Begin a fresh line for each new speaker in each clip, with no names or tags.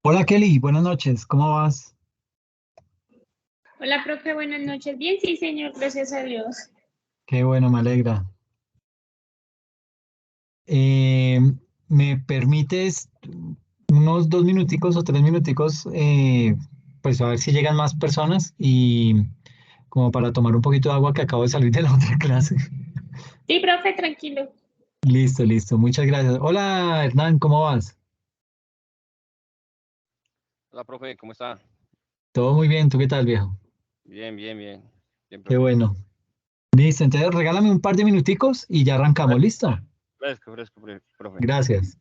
Hola Kelly, buenas noches, ¿cómo vas?
Hola, profe, buenas noches. Bien, sí, señor, gracias a Dios.
Qué bueno, me alegra. Eh, ¿Me permites unos 2 minuticos o 3 minuticos, pues a ver si llegan más personas y como para tomar un poquito de agua que acabo de salir de la otra clase?
Sí, profe, tranquilo.
Listo, listo, muchas gracias. Hola Hernán, ¿cómo vas?
Hola, profe, ¿cómo está?
Todo muy bien, ¿tú qué tal, viejo?
Bien, bien, bien. Bien,
Qué
profe.
bueno. Listo, entonces regálame un par de minuticos y ya arrancamos, ¿listo?
Fresco, fresco, profe.
Gracias.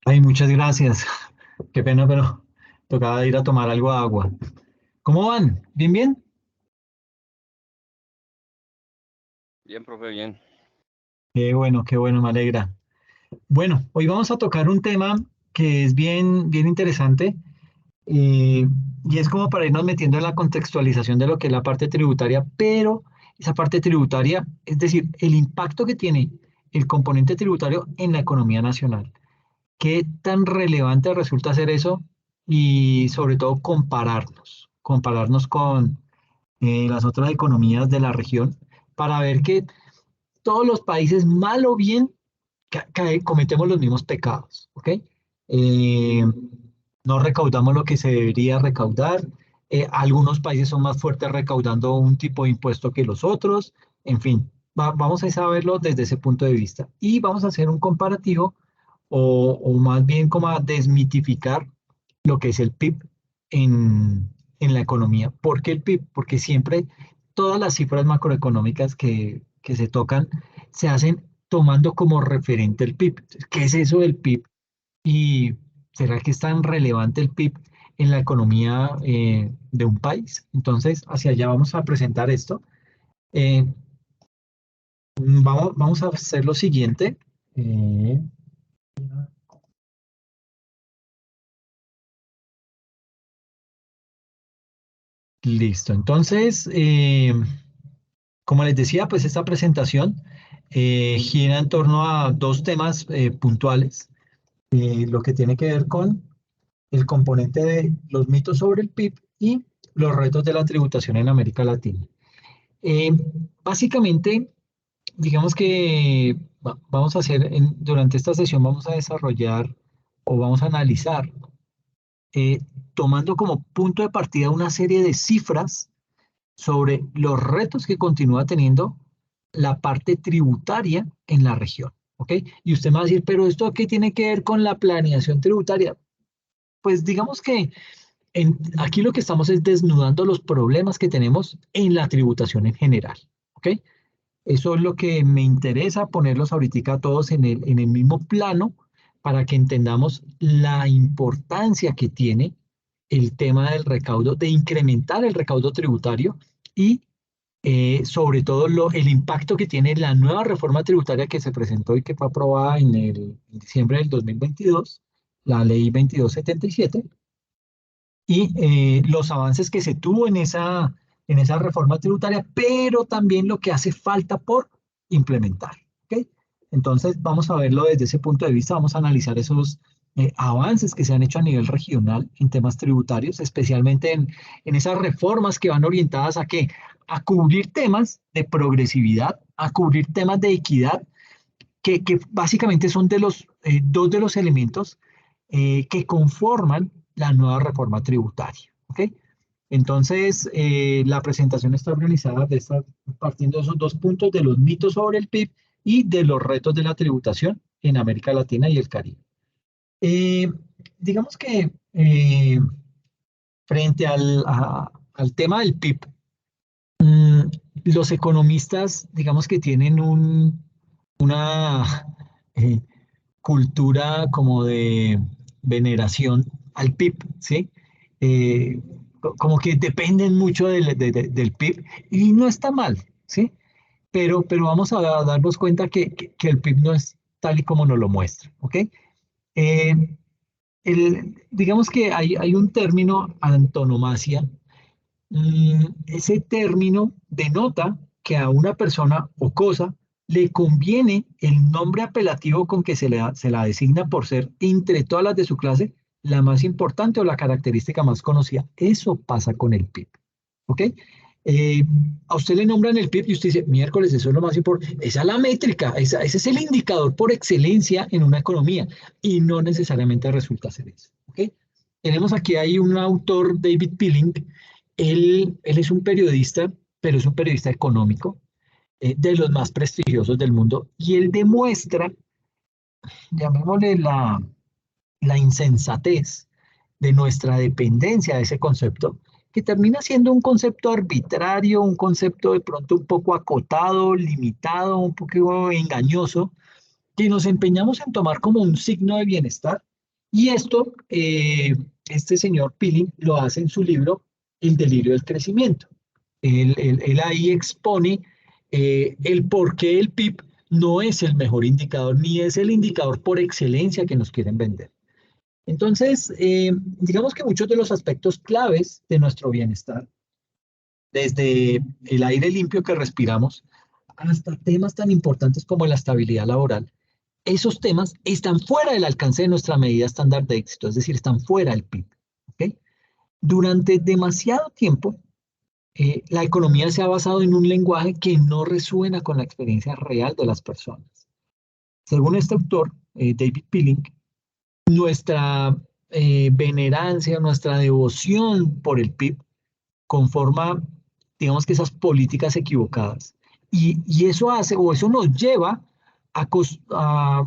Ay, muchas gracias. Qué pena, pero tocaba ir a tomar algo de agua. ¿Cómo van? ¿Bien, bien?
Bien, profe, bien.
Qué bueno, me alegra. Bueno, hoy vamos a tocar un tema que es bien, bien interesante eh, y es como para irnos metiendo en la contextualización de lo que es la parte tributaria, pero esa parte tributaria, es decir, el impacto que tiene el componente tributario en la economía nacional. ¿Qué tan relevante resulta ser eso? Y sobre todo compararnos con las otras economías de la región para ver que todos los países, mal o bien, cometemos los mismos pecados, ¿ok? Eh, no recaudamos lo que se debería recaudar. Algunos países son más fuertes recaudando un tipo de impuesto que los otros. En fin, vamos a saberlo desde ese punto de vista. Y vamos a hacer un comparativo o más bien como a desmitificar lo que es el PIB en la economía. ¿Por qué el PIB? Porque siempre todas las cifras macroeconómicas que se tocan se hacen tomando como referente el PIB. ¿Qué es eso del PIB? ¿Y será que es tan relevante el PIB en la economía de un país? Entonces, hacia allá vamos a presentar esto. Eh, vamos a hacer lo siguiente. Eh, listo. Entonces, como les decía, pues esta presentación gira en torno a dos temas puntuales. Lo que tiene que ver con el componente de los mitos sobre el PIB y los retos de la tributación en América Latina. Eh, básicamente, digamos que vamos a hacer, durante esta sesión vamos a desarrollar o vamos a analizar, eh, tomando como punto de partida una serie de cifras sobre los retos que continúa teniendo la parte tributaria en la región. ¿Ok? Y usted me va a decir, pero ¿esto qué tiene que ver con la planeación tributaria? Pues digamos que aquí lo que estamos es desnudando los problemas que tenemos en la tributación en general. ¿Ok? Eso es lo que me interesa ponerlos ahorita todos en el mismo plano para que entendamos la importancia que tiene el tema del recaudo, de incrementar el recaudo tributario y sobre todo el impacto que tiene la nueva reforma tributaria que se presentó y que fue aprobada en diciembre del 2022, la ley 2277, y los avances que se tuvo en esa reforma tributaria, pero también lo que hace falta por implementar. ¿Ok? Entonces, vamos a verlo desde ese punto de vista, vamos a analizar esos avances que se han hecho a nivel regional en temas tributarios, especialmente en esas reformas que van orientadas a qué? A cubrir temas de progresividad, a cubrir temas de equidad, que básicamente son dos de los elementos que conforman la nueva reforma tributaria. ¿Ok? Entonces, la presentación está organizada partiendo de esos dos puntos, de los mitos sobre el PIB y de los retos de la tributación en América Latina y el Caribe. Eh, digamos que frente al tema del PIB, mm, los economistas, digamos que tienen una cultura como de veneración al PIB, ¿sí? Eh, como que dependen mucho del PIB y no está mal, ¿sí? Pero vamos a darnos cuenta que el PIB no es tal y como nos lo muestra, ¿ok? Eh, digamos que hay un término antonomasia. Ese término denota que a una persona o cosa le conviene el nombre apelativo con que se la designa por ser, entre todas las de su clase, la más importante o la característica más conocida. Eso pasa con el PIB. ¿Ok? Eh, a usted le nombran el PIB y usted dice, miércoles, eso es lo más importante. Esa es la métrica, ese es el indicador por excelencia en una economía y no necesariamente resulta ser eso. ¿Ok? Tenemos aquí hay un autor, David Pilling. Él es un periodista, pero es un periodista económico, de los más prestigiosos del mundo, y él demuestra, llamémosle la insensatez de nuestra dependencia de ese concepto, que termina siendo un concepto arbitrario, un concepto de pronto un poco acotado, limitado, un poco engañoso, que nos empeñamos en tomar como un signo de bienestar Y esto, este señor Pilling lo hace en su libro El delirio del crecimiento. Él ahí expone el por qué el PIB no es el mejor indicador, ni es el indicador por excelencia que nos quieren vender. Entonces, digamos que muchos de los aspectos claves de nuestro bienestar, desde el aire limpio que respiramos hasta temas tan importantes como la estabilidad laboral, esos temas están fuera del alcance de nuestra medida estándar de éxito, es decir, están fuera del PIB. ¿Okay? Durante demasiado tiempo, la economía se ha basado en un lenguaje que no resuena con la experiencia real de las personas. Según este autor, David Pilling, nuestra venerancia, nuestra devoción por el PIB conforma, digamos que esas políticas equivocadas. Y eso hace, o eso nos lleva a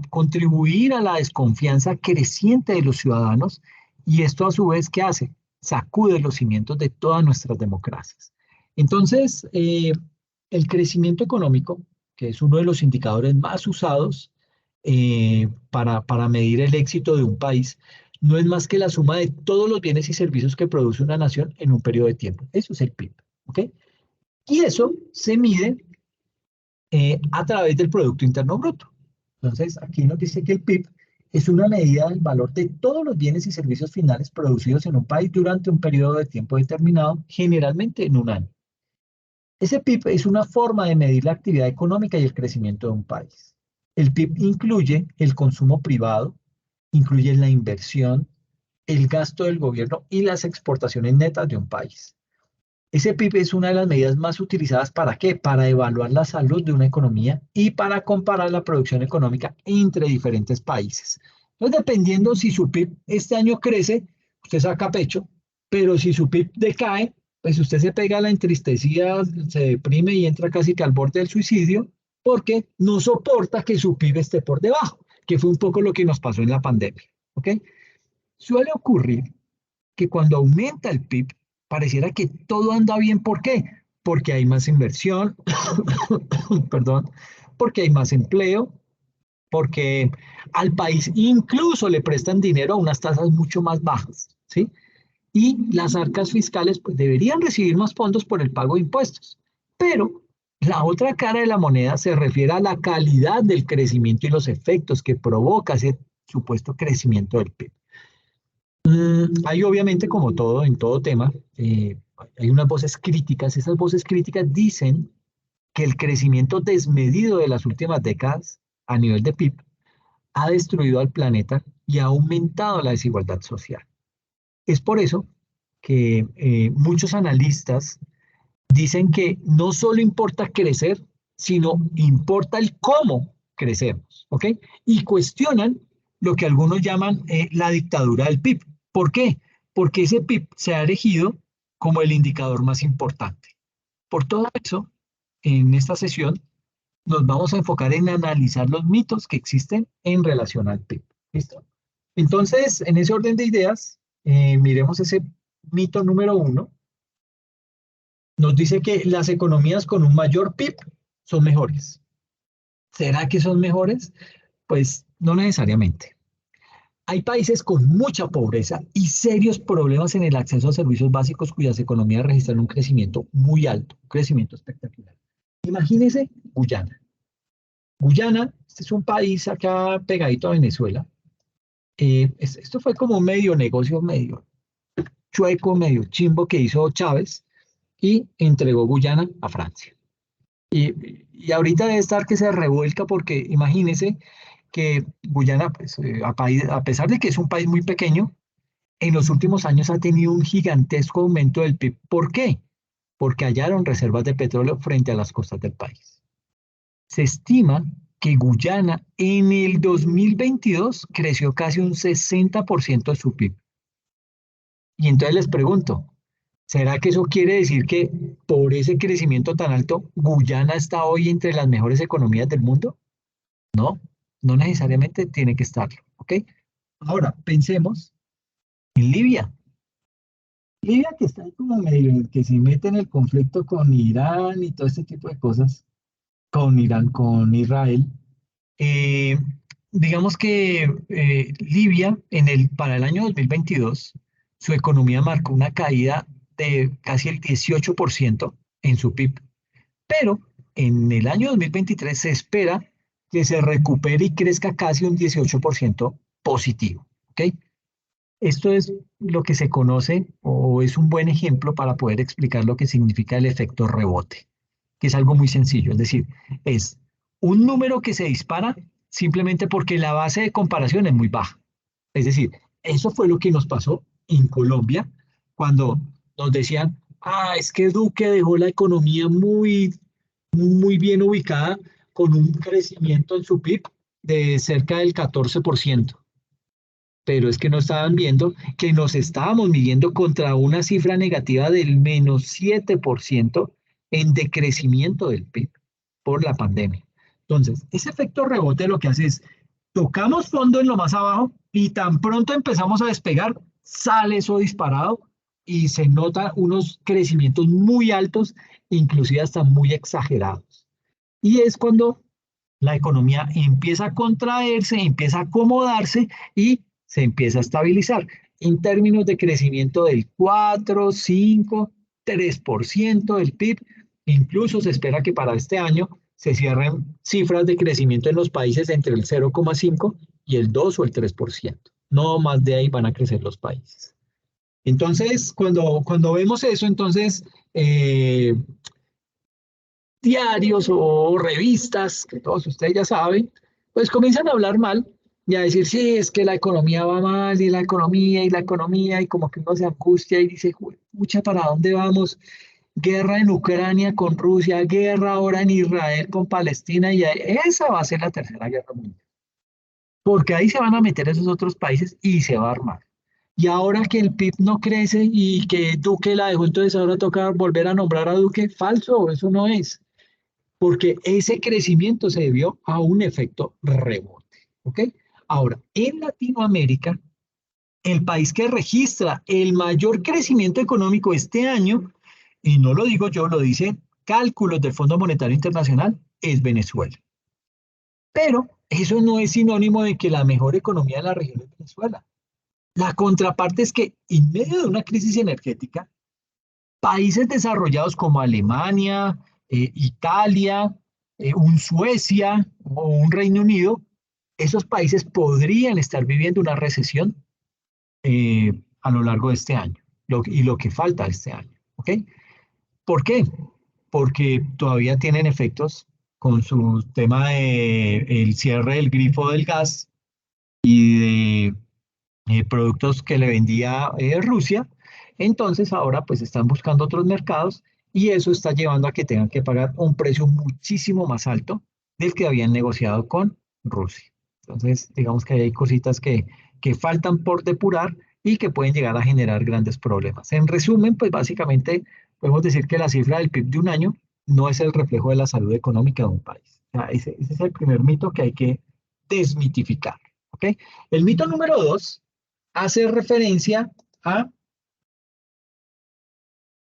contribuir a la desconfianza creciente de los ciudadanos, y esto a su vez, ¿qué hace? Sacude los cimientos de todas nuestras democracias. Entonces, el crecimiento económico, que es uno de los indicadores más usados para medir el éxito de un país, no es más que la suma de todos los bienes y servicios que produce una nación en un periodo de tiempo. Eso es el PIB. ¿Ok? Y eso se mide a través del Producto Interno Bruto. Entonces, aquí nos dice que el PIB es una medida del valor de todos los bienes y servicios finales producidos en un país durante un periodo de tiempo determinado, generalmente en un año. Ese PIB es una forma de medir la actividad económica y el crecimiento de un país. El PIB incluye el consumo privado, incluye la inversión, el gasto del gobierno y las exportaciones netas de un país. Ese PIB es una de las medidas más utilizadas ¿para qué? Para evaluar la salud de una economía y para comparar la producción económica entre diferentes países. Entonces, dependiendo si su PIB este año crece, usted saca pecho, pero si su PIB decae, pues usted se pega a la entristecida, se deprime y entra casi que al borde del suicidio porque no soporta que su PIB esté por debajo, que fue un poco lo que nos pasó en la pandemia. ¿Ok? Suele ocurrir que cuando aumenta el PIB, pareciera que todo anda bien. ¿Por qué? Porque hay más inversión, perdón, porque hay más empleo, porque al país incluso le prestan dinero a unas tasas mucho más bajas, ¿sí? Y las arcas fiscales pues, deberían recibir más fondos por el pago de impuestos. Pero la otra cara de la moneda se refiere a la calidad del crecimiento y los efectos que provoca ese supuesto crecimiento del PIB. Hay obviamente, como todo, en todo tema, hay unas voces críticas. Esas voces críticas dicen que el crecimiento desmedido de las últimas décadas a nivel de PIB ha destruido al planeta y ha aumentado la desigualdad social. Es por eso que muchos analistas dicen que no solo importa crecer, sino importa el cómo crecemos, ¿ok? Y cuestionan lo que algunos llaman la dictadura del PIB. ¿Por qué? Porque ese PIB se ha erigido como el indicador más importante. Por todo eso, en esta sesión nos vamos a enfocar en analizar los mitos que existen en relación al PIB. ¿Listo? Entonces, en ese orden de ideas, miremos ese mito número 1. Nos dice que las economías con un mayor PIB son mejores. ¿Será que son mejores? Pues no necesariamente. Hay países con mucha pobreza y serios problemas en el acceso a servicios básicos cuyas economías registran un crecimiento muy alto, un crecimiento espectacular. Imagínese Guyana. Guyana, este es un país acá pegadito a Venezuela. Esto fue como un medio negocio, medio chueco, medio chimbo que hizo Chávez y entregó Guyana a Francia. Y ahorita debe estar que se revuelca porque imagínese que Guyana, pues, a pesar de que es un país muy pequeño, en los últimos años ha tenido un gigantesco aumento del PIB. ¿Por qué? Porque hallaron reservas de petróleo frente a las costas del país. Se estima que Guyana en el 2022 creció casi un 60% de su PIB. Y entonces les pregunto, ¿será que eso quiere decir que por ese crecimiento tan alto, Guyana está hoy entre las mejores economías del mundo? No, no necesariamente tiene que estarlo, ¿ok? Ahora, pensemos en Libia. Libia que está ahí como medio, que se mete en el conflicto con Irán y todo este tipo de cosas, con Irán, con Israel. digamos que Libia para el año 2022, su economía marcó una caída de casi el 18% en su PIB, pero en el año 2023 se espera que se recupere y crezca casi un 18% positivo. ¿Ok? Esto es lo que se conoce o es un buen ejemplo para poder explicar lo que significa el efecto rebote, que es algo muy sencillo. Es decir, es un número que se dispara simplemente porque la base de comparación es muy baja. Es decir, eso fue lo que nos pasó en Colombia cuando nos decían, es que Duque dejó la economía muy bien ubicada con un crecimiento en su PIB de cerca del 14%, pero es que no estaban viendo que nos estábamos midiendo contra una cifra negativa del menos 7% en decrecimiento del PIB por la pandemia. Entonces, ese efecto rebote lo que hace es, tocamos fondo en lo más abajo y tan pronto empezamos a despegar, sale eso disparado y se notan unos crecimientos muy altos, inclusive hasta muy exagerados. Y es cuando la economía empieza a contraerse, empieza a acomodarse y se empieza a estabilizar en términos de crecimiento del 4, 5, 3% del PIB. Incluso se espera que para este año se cierren cifras de crecimiento en los países entre el 0,5 y el 2 o el 3%. No más de ahí van a crecer los países. Entonces, cuando vemos eso, entonces diarios o revistas, que todos ustedes ya saben, pues comienzan a hablar mal y a decir, sí, es que la economía va mal y la economía, y como que uno se angustia y dice, pucha, ¿para dónde vamos? Guerra en Ucrania con Rusia, guerra ahora en Israel con Palestina, y esa va a ser la tercera guerra mundial. Porque ahí se van a meter esos otros países y se va a armar. Y ahora que el PIB no crece y que Duque la dejó, entonces ahora toca volver a nombrar a Duque. Falso, eso no es, porque ese crecimiento se debió a un efecto rebote. ¿Ok? Ahora, en Latinoamérica, el país que registra el mayor crecimiento económico este año, y no lo digo yo, lo dicen cálculos del Fondo Monetario Internacional, es Venezuela. Pero eso no es sinónimo de que la mejor economía de la región es Venezuela. La contraparte es que en medio de una crisis energética, países desarrollados como Alemania, Italia, un Suecia o un Reino Unido, esos países podrían estar viviendo una recesión a lo largo de este año y lo que falta de este año. ¿Ok? ¿Por qué? Porque todavía tienen efectos con su tema de el cierre del grifo del gas y de productos que le vendía Rusia. Entonces ahora pues están buscando otros mercados y eso está llevando a que tengan que pagar un precio muchísimo más alto del que habían negociado con Rusia. Entonces digamos que hay cositas que faltan por depurar y que pueden llegar a generar grandes problemas. En resumen, pues básicamente podemos decir que la cifra del PIB de un año no es el reflejo de la salud económica de un país. O sea, ese es el primer mito que hay que desmitificar. ¿Ok? El mito número 2 hace referencia a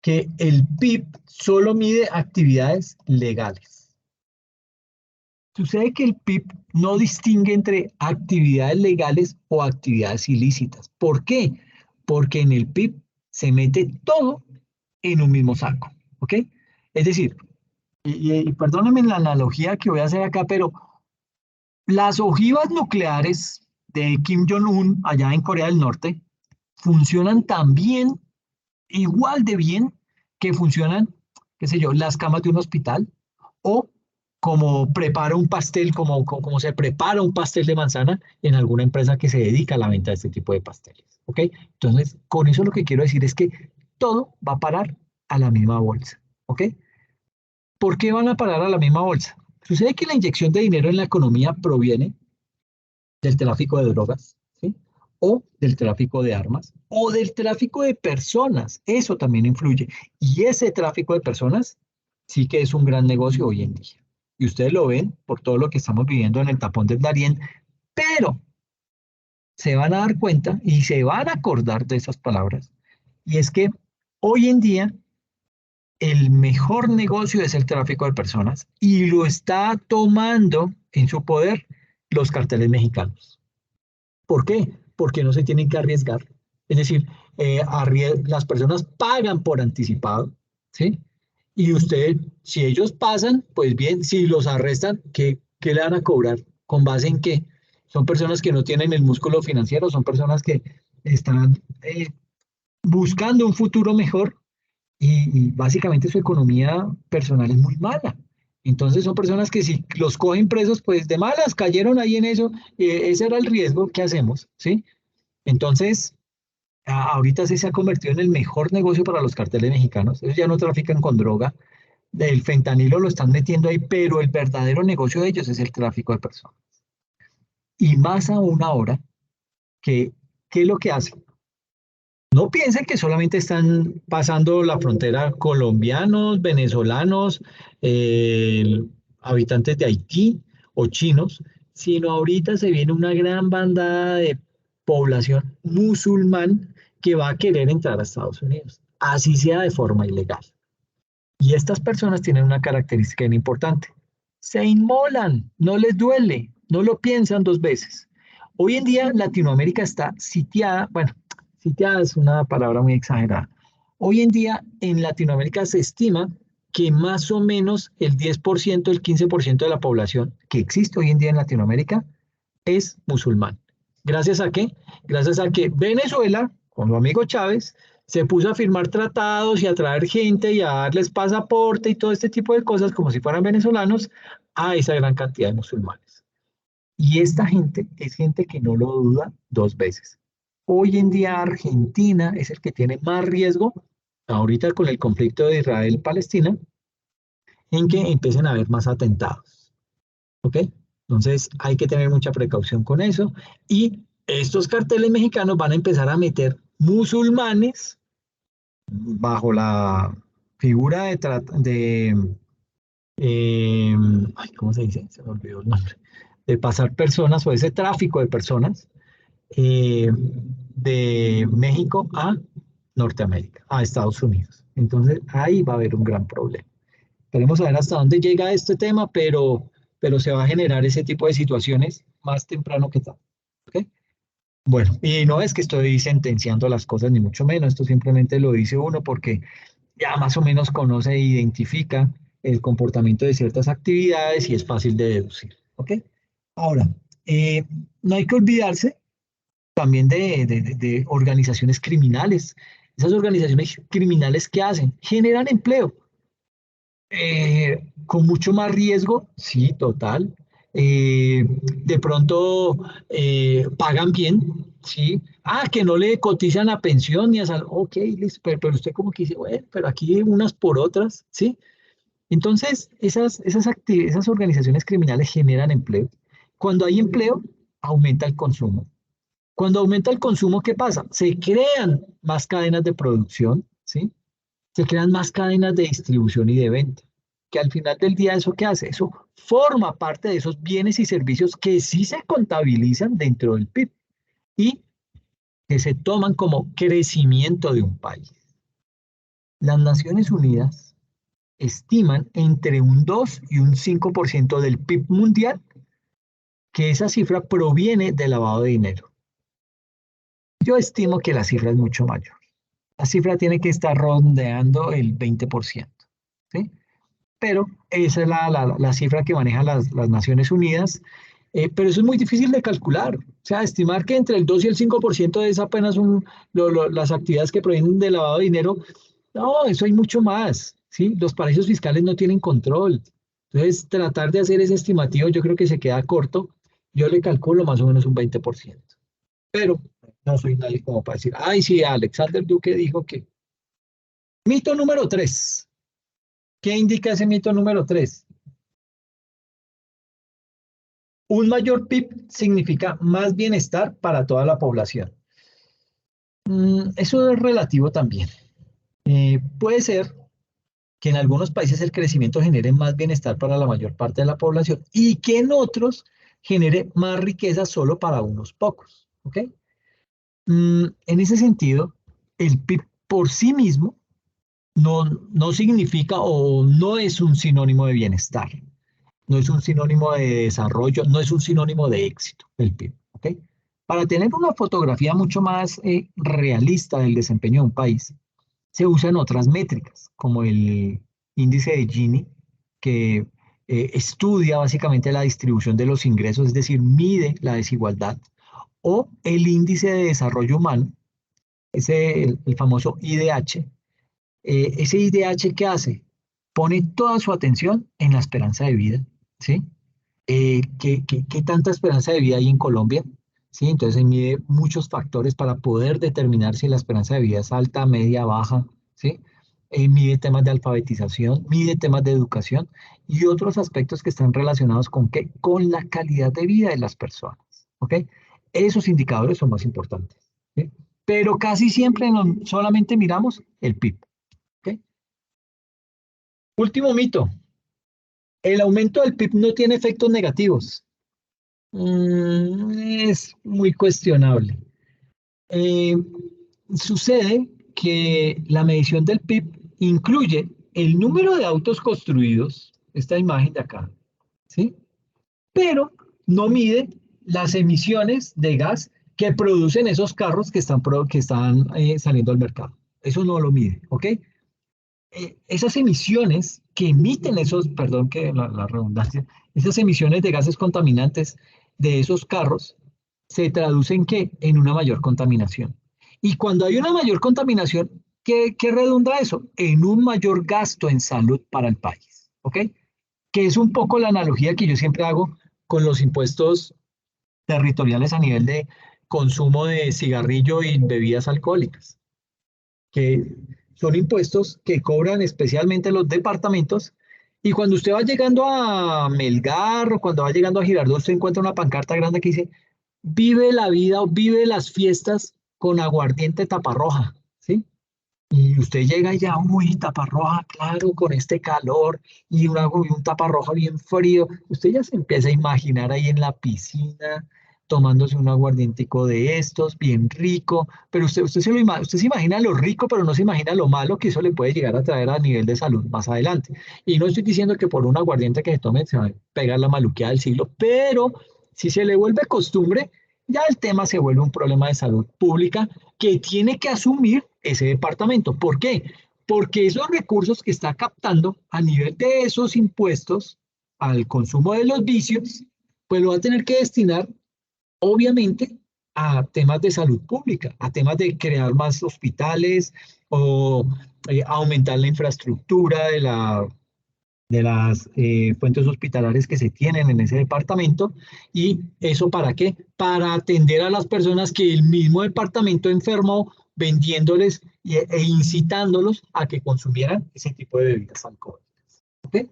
que el PIB solo mide actividades legales. Sucede que el PIB no distingue entre actividades legales o actividades ilícitas. ¿Por qué? Porque en el PIB se mete todo en un mismo saco. ¿Ok? Es decir, y perdónenme la analogía que voy a hacer acá, pero las ojivas nucleares de Kim Jong-un allá en Corea del Norte funcionan también igual de bien que funcionan, qué sé yo, las camas de un hospital o como prepara un pastel, como se prepara un pastel de manzana en alguna empresa que se dedica a la venta de este tipo de pasteles. ¿Ok? Entonces, con eso lo que quiero decir es que todo va a parar a la misma bolsa. ¿Ok? ¿Por qué van a parar a la misma bolsa? Sucede que la inyección de dinero en la economía proviene del tráfico de drogas, ¿sí? O del tráfico de armas, o del tráfico de personas. Eso también influye. Y ese tráfico de personas sí que es un gran negocio hoy en día. Y ustedes lo ven por todo lo que estamos viviendo en el tapón del Darién, pero se van a dar cuenta y se van a acordar de esas palabras. Y es que hoy en día el mejor negocio es el tráfico de personas y lo está tomando en su poder los carteles mexicanos. ¿Por qué? Porque no se tienen que arriesgar. Es decir, las personas pagan por anticipado, ¿sí? Y usted, si ellos pasan, pues bien, si los arrestan, ¿qué le van a cobrar? ¿Con base en qué? Son personas que no tienen el músculo financiero, son personas que están buscando un futuro mejor y básicamente su economía personal es muy mala. Entonces son personas que si los cogen presos, pues de malas, cayeron ahí en eso, ese era el riesgo que hacemos, ¿sí? Entonces, ahorita se ha convertido en el mejor negocio para los carteles mexicanos. Ellos ya no trafican con droga, el fentanilo lo están metiendo ahí, pero el verdadero negocio de ellos es el tráfico de personas. Y más aún ahora, que, ¿qué es lo que hacen? No piensen que solamente están pasando la frontera colombianos, venezolanos, eh, habitantes de Haití o chinos, sino ahorita se viene una gran bandada de población musulmán que va a querer entrar a Estados Unidos, así sea de forma ilegal. Y estas personas tienen una característica bien importante. Se inmolan, no les duele, no lo piensan dos veces. Hoy en día Latinoamérica está sitiada, bueno, sitiada es una palabra muy exagerada. Hoy en día en Latinoamérica se estima que más o menos el 10%, el 15% de la población que existe hoy en día en Latinoamérica es musulmán. ¿Gracias a qué? Gracias a que Venezuela, con su amigo Chávez, se puso a firmar tratados y a traer gente y a darles pasaporte y todo este tipo de cosas como si fueran venezolanos a esa gran cantidad de musulmanes. Y esta gente es gente que no lo duda dos veces. Hoy en día Argentina es el que tiene más riesgo, ahorita con el conflicto de Israel-Palestina, en que empiecen a haber más atentados. ¿Ok? Entonces hay que tener mucha precaución con eso. Y estos carteles mexicanos van a empezar a meter musulmanes bajo la figura eh, ¿cómo se dice? Se me olvidó el nombre. De pasar personas o ese tráfico de personas de México a Norteamérica, a Estados Unidos. Entonces ahí va a haber un gran problema. Queremos saber hasta dónde llega este tema, pero se va a generar ese tipo de situaciones más temprano que tarde. ¿Okay? Bueno, y no es que estoy sentenciando las cosas, ni mucho menos, esto simplemente lo dice uno porque ya más o menos conoce e identifica el comportamiento de ciertas actividades y es fácil de deducir. ¿Ok? Ahora, no hay que olvidarse también de organizaciones criminales. Esas organizaciones criminales, ¿qué hacen? Generan empleo. Con mucho más riesgo, sí, total. De pronto pagan bien, sí. Ah, que no le cotizan a pensión ni a salud. Ok, listo, pero usted como que dice, bueno, pero aquí unas por otras, ¿sí? Entonces, esas organizaciones criminales generan empleo. Cuando hay empleo, aumenta el consumo. Cuando aumenta el consumo, ¿qué pasa? Se crean más cadenas de producción, ¿sí? Se crean más cadenas de distribución y de venta, que al final del día eso qué hace, eso forma parte de esos bienes y servicios que sí se contabilizan dentro del PIB y que se toman como crecimiento de un país. Las Naciones Unidas estiman entre un 2 y un 5% del PIB mundial que esa cifra proviene del lavado de dinero. Yo estimo que la cifra es mucho mayor. La cifra tiene que estar rondeando el 20%, ¿sí? Pero esa es la cifra que manejan las Naciones Unidas, pero eso es muy difícil de calcular. O sea, estimar que entre el 2 y el 5% es apenas las actividades que provienen del lavado de dinero, no, eso hay mucho más, ¿sí? Los paraísos fiscales no tienen control. Entonces, tratar de hacer ese estimativo yo creo que se queda corto. Yo le calculo más o menos un 20%. Pero no soy nadie como para decir, ay, sí, Alexander Duque dijo que. Mito número 3. ¿Qué indica ese mito número 3? Un mayor PIB significa más bienestar para toda la población. Eso es relativo también. Puede ser que en algunos países el crecimiento genere más bienestar para la mayor parte de la población y que en otros genere más riqueza solo para unos pocos. ¿Ok? En ese sentido, el PIB por sí mismo no significa o no es un sinónimo de bienestar. no es un sinónimo de desarrollo, no es un sinónimo de éxito el PIB, ¿ok? Para tener una fotografía mucho más realista del desempeño de un país, se usan otras métricas, como el índice de Gini, que estudia básicamente la distribución de los ingresos, es decir, mide la desigualdad, o el índice de desarrollo humano, ese, el famoso IDH. Ese IDH, ¿qué hace? Pone toda su atención en la esperanza de vida, ¿sí? ¿Qué tanta esperanza de vida hay en Colombia? ¿Sí? Entonces se mide muchos factores para poder determinar si la esperanza de vida es alta, media, baja, ¿sí? Mide temas de alfabetización, mide temas de educación y otros aspectos que están relacionados con qué, con la calidad de vida de las personas, ¿ok? Esos indicadores son más importantes, ¿sí? Pero casi siempre solamente miramos el PIB, ¿ok? Último mito, el aumento del PIB no tiene efectos negativos. Es muy cuestionable. Eh, Sucede que la medición del PIB incluye el número de autos construidos, esta imagen de acá, ¿sí? Pero no mide las emisiones de gas que producen esos carros que están saliendo al mercado. Eso no lo mide, ¿ok? Esas emisiones que emiten esos, perdón que la redundancia, esas emisiones de gases contaminantes de esos carros se traducen ¿qué? En una mayor contaminación. Y cuando hay una mayor contaminación, ¿qué redunda eso? En un mayor gasto en salud para el país, ¿ok? Que es un poco la analogía que yo siempre hago con los impuestos territoriales a nivel de consumo de cigarrillo y bebidas alcohólicas, que son impuestos que cobran especialmente los departamentos. Y cuando usted va llegando a Melgar o cuando va llegando a Girardot, usted encuentra una pancarta grande que dice, vive la vida o vive las fiestas con aguardiente taparroja, ¿sí? Y usted llega y ya, uy, taparroja, claro, con este calor y un taparroja bien frío. Usted ya se empieza a imaginar ahí en la piscina, tomándose un aguardientico de estos, bien rico. Pero usted se imagina lo rico, pero no se imagina lo malo que eso le puede llegar a traer a nivel de salud más adelante. Y no estoy diciendo que por un aguardiente que se tome se va a pegar la maluqueada del siglo, pero si se le vuelve costumbre, ya el tema se vuelve un problema de salud pública que tiene que asumir ese departamento. ¿Por qué? Porque esos recursos que está captando a nivel de esos impuestos al consumo de los vicios, pues lo va a tener que destinar, obviamente, a temas de salud pública, a temas de crear más hospitales o aumentar la infraestructura de las fuentes hospitalarias que se tienen en ese departamento. ¿Y eso para qué? Para atender a las personas que el mismo departamento enfermó, vendiéndoles e incitándolos a que consumieran ese tipo de bebidas alcohólicas. ¿Okay?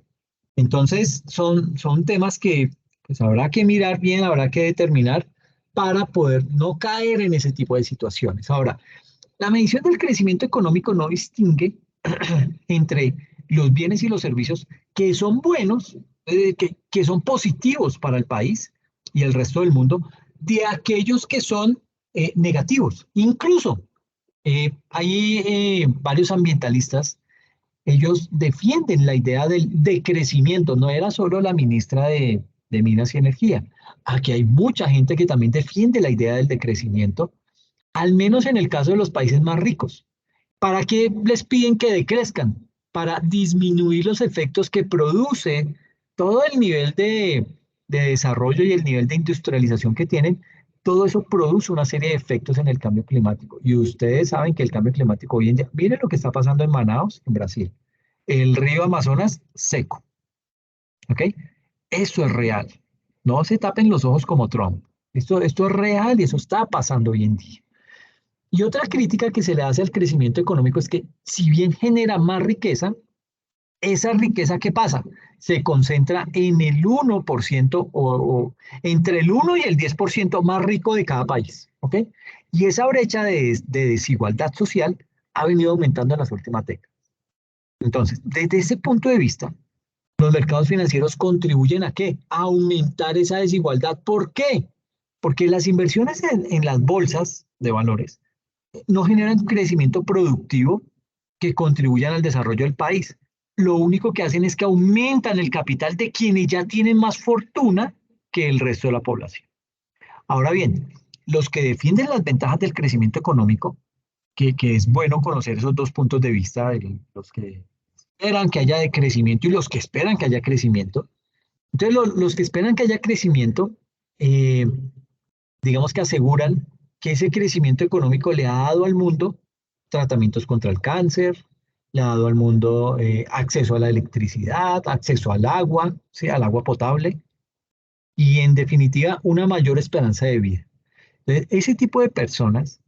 Entonces, son temas que pues, habrá que mirar bien, habrá que determinar para poder no caer en ese tipo de situaciones. Ahora, la medición del crecimiento económico no distingue entre los bienes y los servicios que son buenos, que son positivos para el país y el resto del mundo, de aquellos que son negativos. Incluso hay varios ambientalistas, ellos defienden la idea del decrecimiento, no era solo la ministra de Minas y Energía. Aquí hay mucha gente que también defiende la idea del decrecimiento, al menos en el caso de los países más ricos. ¿Para qué les piden que decrezcan? Para disminuir los efectos que produce todo el nivel de desarrollo y el nivel de industrialización que tienen. Todo eso produce una serie de efectos en el cambio climático. Y ustedes saben que el cambio climático hoy en día, miren lo que está pasando en Manaus, en Brasil. El río Amazonas seco. ¿Ok? Eso es real. No se tapen los ojos como Trump. Esto es real y eso está pasando hoy en día. Y otra crítica que se le hace al crecimiento económico es que si bien genera más riqueza, esa riqueza ¿qué pasa? Se concentra en el 1% o entre el 1 y el 10% más rico de cada país, ¿ok? Y esa brecha de desigualdad social ha venido aumentando en las últimas décadas. Entonces, desde ese punto de vista, los mercados financieros contribuyen ¿a qué? A aumentar esa desigualdad. ¿Por qué? Porque las inversiones en las bolsas de valores no generan crecimiento productivo que contribuyan al desarrollo del país. lo único que hacen es que aumentan el capital de quienes ya tienen más fortuna que el resto de la población. Ahora bien, los que defienden las ventajas del crecimiento económico, que es bueno conocer esos dos puntos de vista, los que esperan que haya de crecimiento y los que esperan que haya crecimiento. Entonces, los que esperan que haya crecimiento, eh, digamos que aseguran que ese crecimiento económico le ha dado al mundo tratamientos contra el cáncer, le ha dado al mundo acceso a la electricidad, acceso al agua, ¿sí? Al agua potable y en definitiva una mayor esperanza de vida. Entonces, ese tipo de personas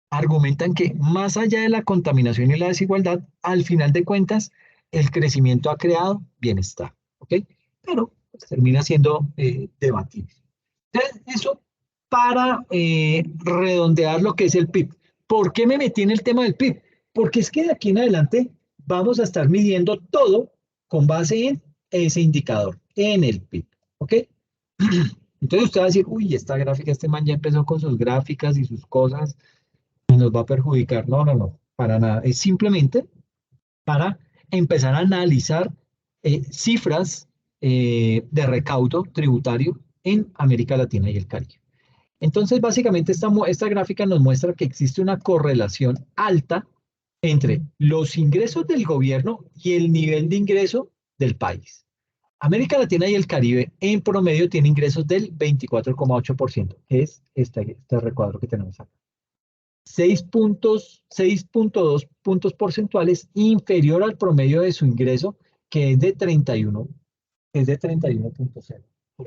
argumentan que más allá de la contaminación y la desigualdad, al final de cuentas, el crecimiento ha creado bienestar, ¿ok? Pero pues, termina siendo debatible. Entonces, eso para redondear lo que es el PIB. ¿Por qué me metí en el tema del PIB? Porque es que de aquí en adelante vamos a estar midiendo todo con base en ese indicador, en el PIB, ¿ok? Entonces usted va a decir, uy, esta gráfica, este man ya empezó con sus gráficas y sus cosas, nos va a perjudicar. No, no, no, para nada. Es simplemente para empezar a analizar cifras de recaudo tributario en América Latina y el Caribe. Entonces, básicamente, esta gráfica nos muestra que existe una correlación alta entre los ingresos del gobierno y el nivel de ingreso del país. América Latina y el Caribe en promedio tiene ingresos del 24,8%, que es este recuadro que tenemos acá. 6.2 puntos porcentuales inferior al promedio de su ingreso, que es de 31.0%. O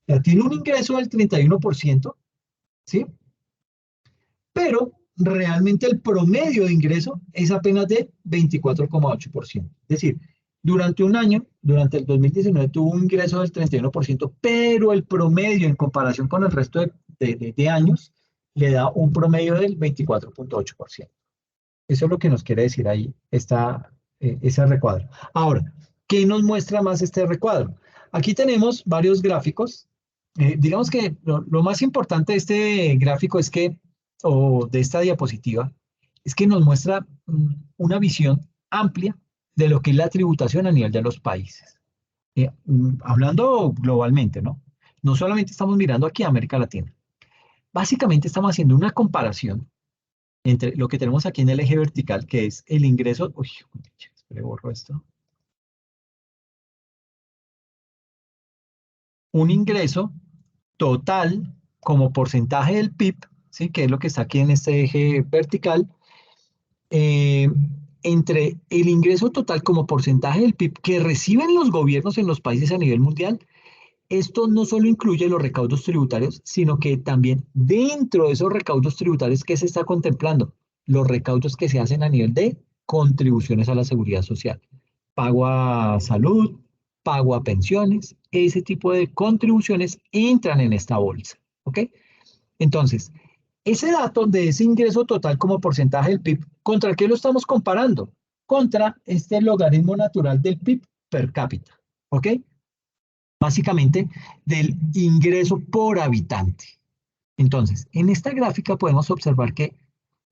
sea, tiene un ingreso del 31%, ¿sí? Pero realmente el promedio de ingreso es apenas de 24,8%. Es decir, durante un año, durante el 2019, tuvo un ingreso del 31%, pero el promedio en comparación con el resto de años le da un promedio del 24,8%. Eso es lo que nos quiere decir ahí ese recuadro. Ahora, ¿qué nos muestra más este recuadro? Aquí tenemos varios gráficos. Digamos que lo más importante de este gráfico es que, o de esta diapositiva, es que nos muestra una visión amplia de lo que es la tributación a nivel de los países. Hablando globalmente, ¿no? No solamente estamos mirando aquí a América Latina. Básicamente estamos haciendo una comparación entre lo que tenemos aquí en el eje vertical, que es el ingreso. Uy, espere, borro esto. Un ingreso total como porcentaje del PIB, ¿sí? Que es lo que está aquí en este eje vertical, eh, entre el ingreso total como porcentaje del PIB que reciben los gobiernos en los países a nivel mundial. Esto no solo incluye los recaudos tributarios, sino que también dentro de esos recaudos tributarios, ¿qué se está contemplando? Los recaudos que se hacen a nivel de contribuciones a la seguridad social, pago a salud, pago a pensiones, ese tipo de contribuciones entran en esta bolsa, ¿ok? Entonces, ese dato de ese ingreso total como porcentaje del PIB, ¿contra qué lo estamos comparando? Contra este logaritmo natural del PIB per cápita, ¿ok? Básicamente del ingreso por habitante. Entonces, en esta gráfica podemos observar que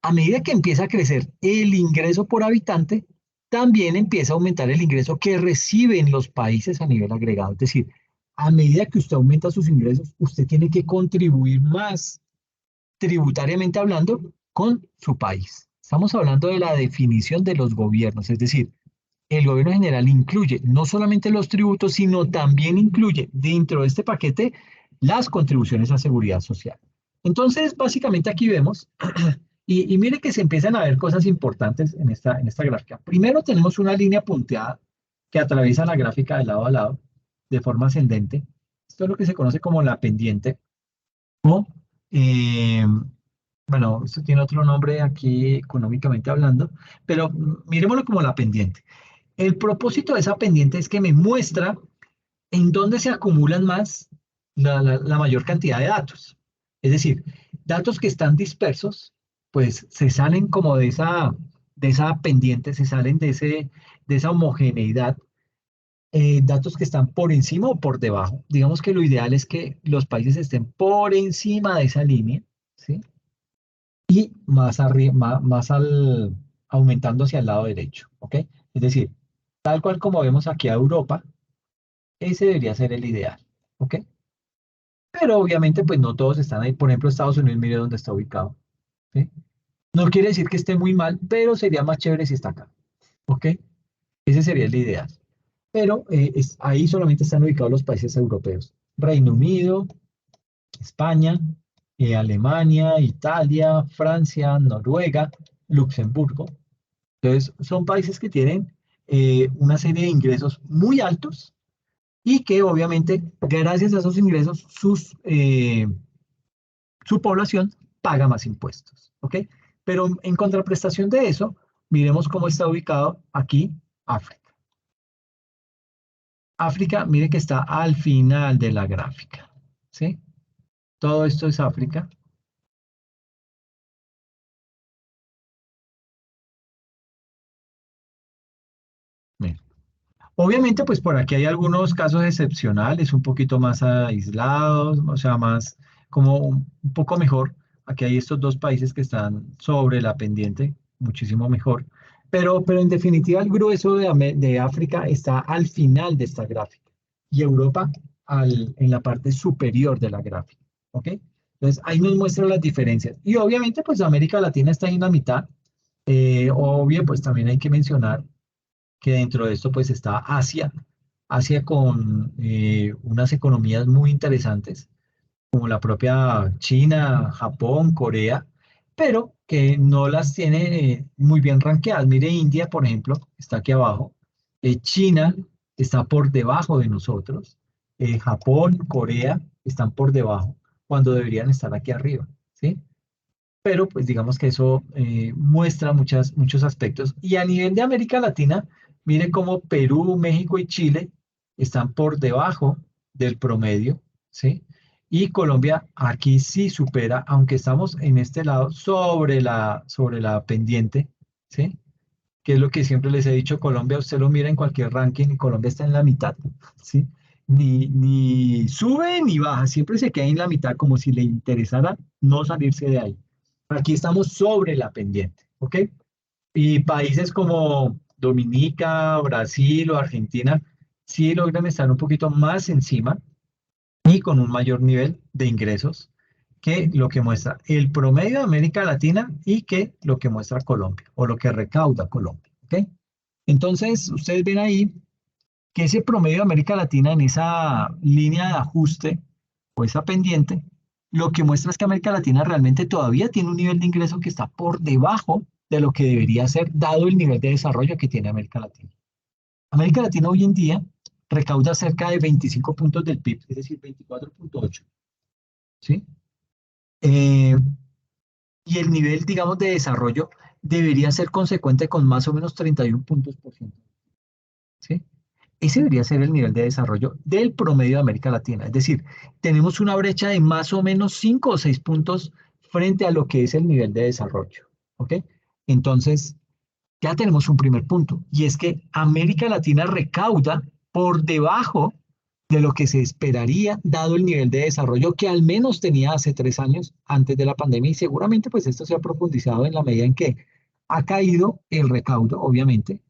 a medida que empieza a crecer el ingreso por habitante, también empieza a aumentar el ingreso que reciben los países a nivel agregado. Es decir, a medida que usted aumenta sus ingresos, usted tiene que contribuir más tributariamente hablando con su país. Estamos hablando de la definición de los gobiernos, es decir, el gobierno general incluye no solamente los tributos, sino también incluye dentro de este paquete las contribuciones a seguridad social. Entonces, básicamente aquí vemos, y mire que se empiezan a ver cosas importantes en esta gráfica. Primero tenemos una línea punteada que atraviesa la gráfica de lado a lado de forma ascendente. Esto es lo que se conoce como la pendiente. O, eh, bueno, esto tiene otro nombre aquí económicamente hablando, pero miremoslo como la pendiente. El propósito de esa pendiente es que me muestra en dónde se acumulan más la mayor cantidad de datos. Es decir, datos que están dispersos, pues se salen como de esa pendiente, se salen de esa homogeneidad. Datos que están por encima o por debajo. Digamos que lo ideal es que los países estén por encima de esa línea, ¿sí? Y más arriba, aumentando hacia el lado derecho, ¿ok? Es decir, tal cual como vemos aquí a Europa, ese debería ser el ideal, ¿ok? Pero obviamente pues no todos están ahí. Por ejemplo, Estados Unidos, mire dónde está ubicado, ¿sí? No quiere decir que esté muy mal, pero sería más chévere si está acá, ¿ok? Ese sería el ideal. Pero ahí solamente están ubicados los países europeos. Reino Unido, España, Alemania, Italia, Francia, Noruega, Luxemburgo. Entonces, son países que tienen una serie de ingresos muy altos y que obviamente, gracias a esos ingresos, su población paga más impuestos, ¿ok? Pero en contraprestación de eso, miremos cómo está ubicado aquí África. África, mire que está al final de la gráfica, ¿sí? Todo esto es África. Mire. Obviamente, pues por aquí hay algunos casos excepcionales, un poquito más aislados, o sea, más como un poco mejor. Aquí hay estos dos países que están sobre la pendiente, muchísimo mejor. Pero en definitiva, el grueso de África está al final de esta gráfica y Europa en la parte superior de la gráfica. ¿Ok? Entonces, ahí nos muestran las diferencias. Y obviamente, pues América Latina está en la mitad. Obvio, pues también hay que mencionar que dentro de esto pues está Asia, Asia con unas economías muy interesantes, como la propia China, Japón, Corea, pero que no las tiene muy bien rankeadas. Mire, India, por ejemplo, está aquí abajo, China está por debajo de nosotros, Japón, Corea están por debajo, cuando deberían estar aquí arriba, ¿sí? Pero pues digamos que eso muestra muchos aspectos. Y a nivel de América Latina, mire cómo Perú, México y Chile están por debajo del promedio, ¿sí? Y Colombia aquí sí supera, aunque estamos en este lado sobre la pendiente, ¿sí? Que es lo que siempre les he dicho, Colombia, usted lo mira en cualquier ranking y Colombia está en la mitad, ¿sí? Ni sube ni baja, siempre se queda en la mitad como si le interesara no salirse de ahí. Aquí estamos sobre la pendiente, ¿ok? Y países como Dominica, Brasil o Argentina sí logran estar un poquito más encima y con un mayor nivel de ingresos que lo que muestra el promedio de América Latina y que lo que muestra Colombia o lo que recauda Colombia, ¿ok? Entonces, ustedes ven ahí que ese promedio de América Latina en esa línea de ajuste o esa pendiente, lo que muestra es que América Latina realmente todavía tiene un nivel de ingreso que está por debajo de lo que debería ser dado el nivel de desarrollo que tiene América Latina. América Latina hoy en día recauda cerca de 25 puntos del PIB, es decir, 24,8, ¿sí? Eh, y el nivel, digamos, de desarrollo debería ser consecuente con más o menos 31 puntos por ciento, ¿sí? Ese debería ser el nivel de desarrollo del promedio de América Latina. Es decir, tenemos una brecha de más o menos 5 o 6 puntos frente a lo que es el nivel de desarrollo. ¿Ok? Entonces, ya tenemos un primer punto, y es que América Latina recauda por debajo de lo que se esperaría, dado el nivel de desarrollo que al menos tenía hace 3 años antes de la pandemia, y seguramente pues esto se ha profundizado en la medida en que ha caído el recaudo, obviamente,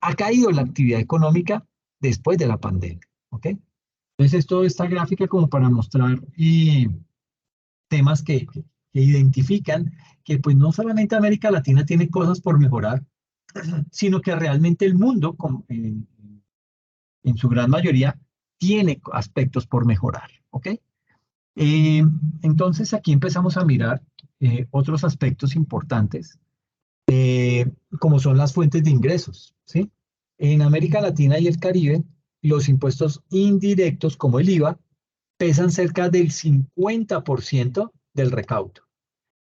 ha caído la actividad económica después de la pandemia, ¿ok? Entonces, esto, esta gráfica como para mostrar temas que identifican que pues no solamente América Latina tiene cosas por mejorar, sino que realmente el mundo, en su gran mayoría, tiene aspectos por mejorar, ¿ok? Eh, entonces, aquí empezamos a mirar otros aspectos importantes, como son las fuentes de ingresos, ¿sí? En América Latina y el Caribe, los impuestos indirectos, como el IVA, pesan cerca del 50% del recaudo,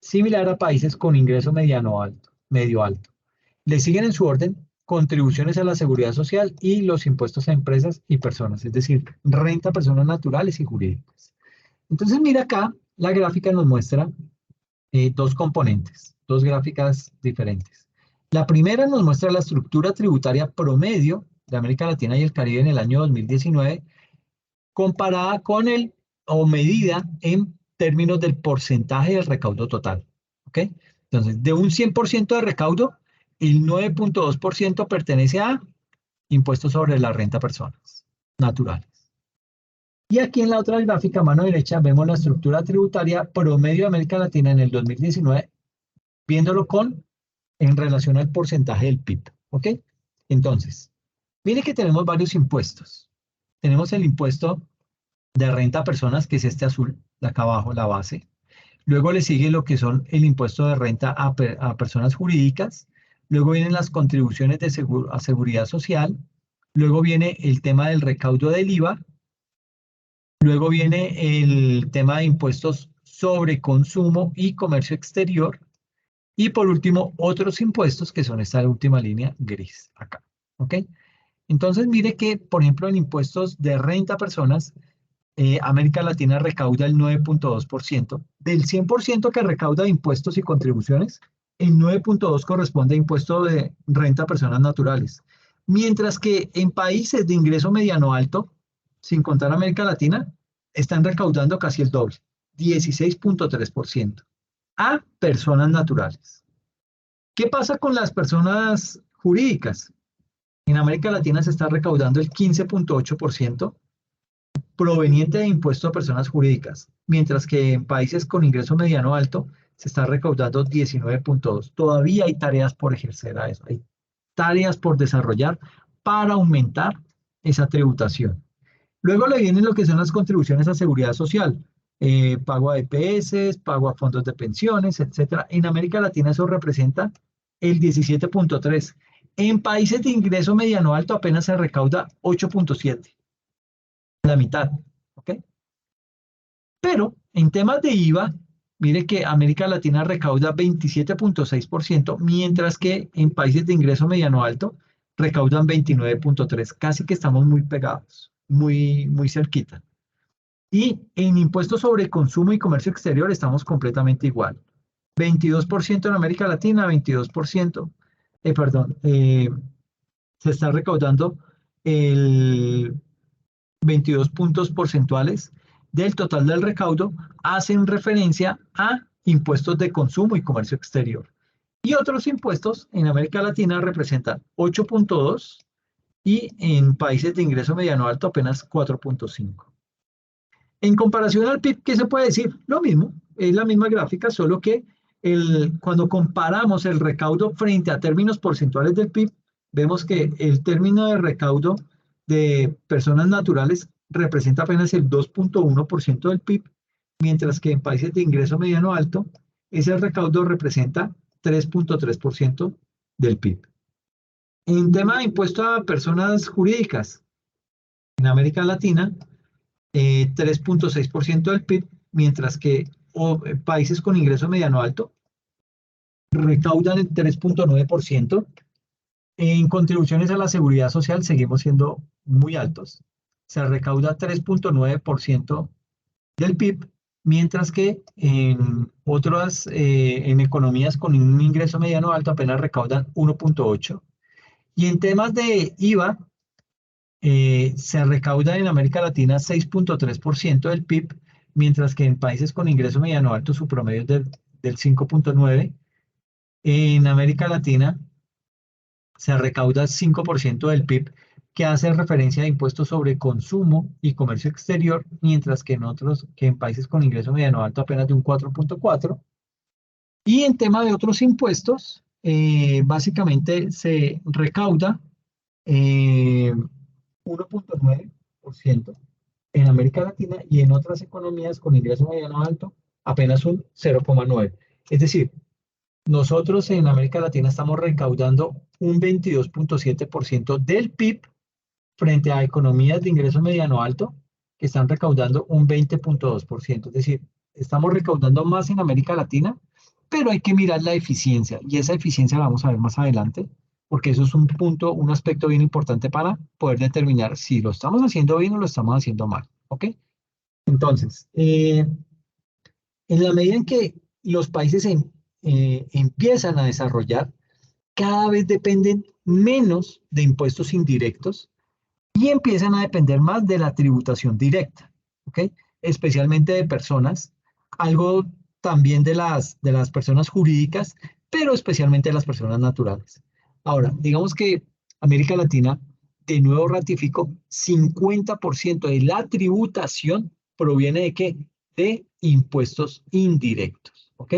similar a países con ingreso mediano alto, medio alto. Le siguen en su orden contribuciones a la seguridad social y los impuestos a empresas y personas, es decir, renta a personas naturales y jurídicas. Entonces, mira acá, la gráfica nos muestra dos componentes, dos gráficas diferentes. La primera nos muestra la estructura tributaria promedio de América Latina y el Caribe en el año 2019, comparada con o medida en términos del porcentaje del recaudo total. ¿Ok? Entonces, de un 100% de recaudo, el 9,2% pertenece a impuestos sobre la renta a personas naturales. Y aquí en la otra gráfica, a mano derecha, vemos la estructura tributaria promedio de América Latina en el 2019, viéndolo en relación al porcentaje del PIB, ¿ok? Entonces, mire que tenemos varios impuestos. Tenemos el impuesto de renta a personas, que es este azul, de acá abajo, la base. Luego le sigue lo que son el impuesto de renta a personas jurídicas. Luego vienen las contribuciones a seguridad social. Luego viene el tema del recaudo del IVA. Luego viene el tema de impuestos sobre consumo y comercio exterior. Y por último, otros impuestos, que son esta última línea gris acá. ¿Ok? Entonces, mire que, por ejemplo, en impuestos de renta a personas, América Latina recauda el 9.2%. Del 100% que recauda de impuestos y contribuciones, el 9.2% corresponde a impuesto de renta a personas naturales. Mientras que en países de ingreso mediano alto, sin contar América Latina, están recaudando casi el doble, 16.3%, a personas naturales. ¿Qué pasa con las personas jurídicas? En América Latina se está recaudando el 15.8% proveniente de impuestos a personas jurídicas, mientras que en países con ingreso mediano alto se está recaudando 19.2%. Todavía hay tareas por ejercer a eso, hay tareas por desarrollar para aumentar esa tributación. Luego le vienen lo que son las contribuciones a seguridad social, pago a EPS, pago a fondos de pensiones, etc. En América Latina eso representa el 17.3%. En países de ingreso mediano alto apenas se recauda 8.7%. La mitad, ¿ok? Pero en temas de IVA, mire que América Latina recauda 27.6%, mientras que en países de ingreso mediano alto recaudan 29.3%. Casi que estamos muy pegados, muy cerquita. Y en impuestos sobre consumo y comercio exterior estamos completamente igual. 22% en América Latina, 22%, se está recaudando el 22 puntos porcentuales del total del recaudo hacen referencia a impuestos de consumo y comercio exterior. Y otros impuestos en América Latina representan 8.2 y en países de ingreso mediano alto apenas 4.5. En comparación al PIB, ¿qué se puede decir? Lo mismo, es la misma gráfica, solo que cuando comparamos el recaudo frente a términos porcentuales del PIB, vemos que el término de recaudo de personas naturales representa apenas el 2.1% del PIB, mientras que en países de ingreso mediano alto, ese recaudo representa 3.3% del PIB. En tema de impuesto a personas jurídicas, en América Latina, 3.6% del PIB, mientras que países con ingreso mediano alto recaudan el 3.9%. En contribuciones a la seguridad social seguimos siendo muy altos. Se recauda 3.9% del PIB, mientras que en otras, en economías con un ingreso mediano alto apenas recaudan 1.8%. Y en temas de IVA, se recauda en América Latina 6.3% del PIB, mientras que en países con ingreso mediano alto su promedio es del 5.9%. En América Latina se recauda 5% del PIB, que hace referencia a impuestos sobre consumo y comercio exterior, mientras que en países con ingreso mediano alto apenas de un 4.4%. Y en tema de otros impuestos, básicamente se recauda 1.9% en América Latina y en otras economías con ingreso mediano alto apenas un 0.9%. Es decir, nosotros en América Latina estamos recaudando un 22.7% del PIB frente a economías de ingreso mediano alto que están recaudando un 20.2%. Es decir, estamos recaudando más en América Latina, pero hay que mirar la eficiencia y esa eficiencia la vamos a ver más adelante, porque eso es un punto, un aspecto bien importante para poder determinar si lo estamos haciendo bien o lo estamos haciendo mal, ¿ok? Entonces, en la medida en que los países empiezan a desarrollar, cada vez dependen menos de impuestos indirectos y empiezan a depender más de la tributación directa, ¿ok? Especialmente de personas, algo también de las personas jurídicas, pero especialmente de las personas naturales. Ahora, digamos que América Latina de nuevo ratifico, 50% de la tributación proviene ¿de qué? De impuestos indirectos, ¿ok?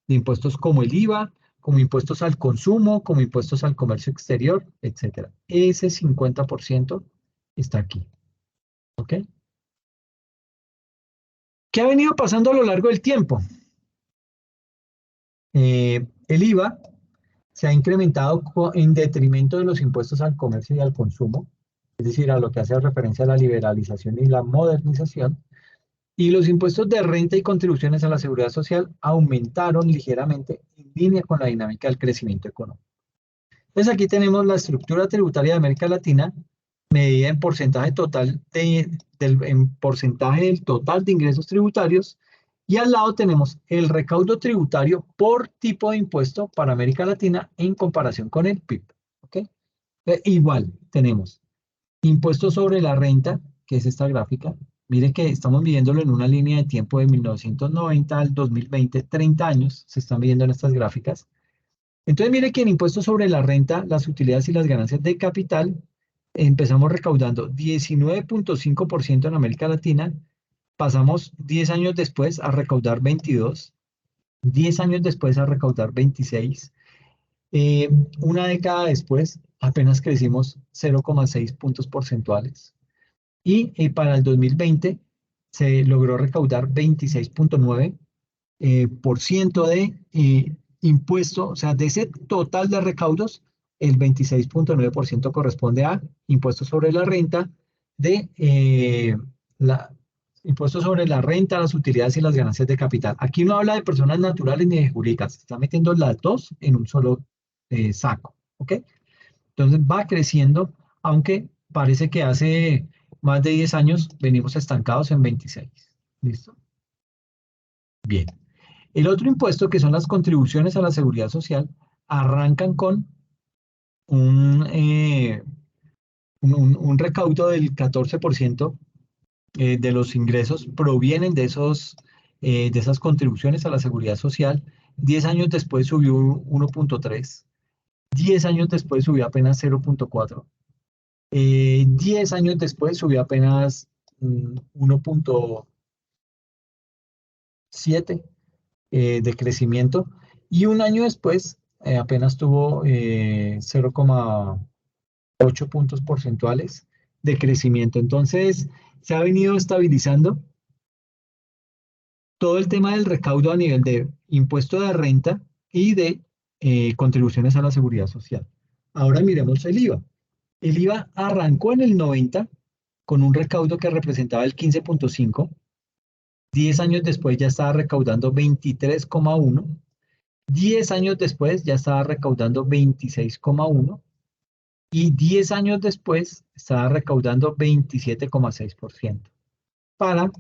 De impuestos como el IVA, como impuestos al consumo, como impuestos al comercio exterior, etcétera. Ese 50% está aquí, ¿ok? ¿Qué ha venido pasando a lo largo del tiempo? El IVA se ha incrementado en detrimento de los impuestos al comercio y al consumo, es decir, a lo que hace referencia a la liberalización y la modernización, y los impuestos de renta y contribuciones a la seguridad social aumentaron ligeramente en línea con la dinámica del crecimiento económico. Entonces aquí tenemos la estructura tributaria de América Latina medida en porcentaje total en porcentaje del total de ingresos tributarios, y al lado tenemos el recaudo tributario por tipo de impuesto para América Latina en comparación con el PIB. ¿Okay? Igual tenemos impuestos sobre la renta, que es esta gráfica. Mire que estamos midiéndolo en una línea de tiempo de 1990 al 2020, 30 años se están midiendo en estas gráficas. Entonces mire que en impuestos sobre la renta, las utilidades y las ganancias de capital, empezamos recaudando 19.5% en América Latina, pasamos 10 años después a recaudar 22, 10 años después a recaudar 26, una década después apenas crecimos 0,6 puntos porcentuales, y para el 2020 se logró recaudar 26.9% por ciento de impuesto, o sea, de ese total de recaudos, el 26.9% corresponde a impuestos sobre la renta, impuestos sobre la renta, las utilidades y las ganancias de capital. Aquí no habla de personas naturales ni de jurídicas, se está metiendo las dos en un solo saco, ¿ok? Entonces va creciendo, aunque parece que hace más de 10 años venimos estancados en 26. ¿Listo? Bien. El otro impuesto, que son las contribuciones a la seguridad social, arrancan con un recaudo del 14% de los ingresos provienen de esas contribuciones a la seguridad social. 10 años después subió 1.3, 10 años después subió apenas 0.4, 10 años después subió apenas 1.7 de crecimiento, y un año después apenas tuvo 0,8 puntos porcentuales de crecimiento. Entonces, se ha venido estabilizando todo el tema del recaudo a nivel de impuesto de renta y de contribuciones a la seguridad social. Ahora miremos el IVA. El IVA arrancó en el 90 con un recaudo que representaba el 15.5. 10 años después ya estaba recaudando 23,1. 10 años después ya estaba recaudando 26,1. Y 10 años después estaba recaudando 27,6%. Para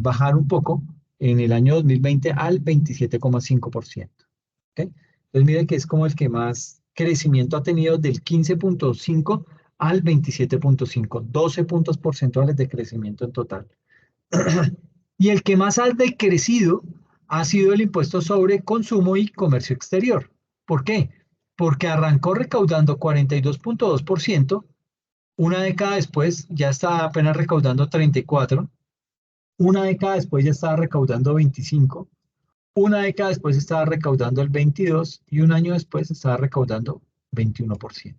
bajar un poco en el año 2020 al 27,5%. ¿Okay? Entonces miren que es como el que más crecimiento ha tenido, del 15.5 al 27.5, 12 puntos porcentuales de crecimiento en total. Y el que más ha decrecido ha sido el impuesto sobre consumo y comercio exterior. ¿Por qué? Porque arrancó recaudando 42.2%, una década después ya está apenas recaudando 34%, una década después ya estaba recaudando 25%, una década después estaba recaudando el 22% y un año después estaba recaudando 21%.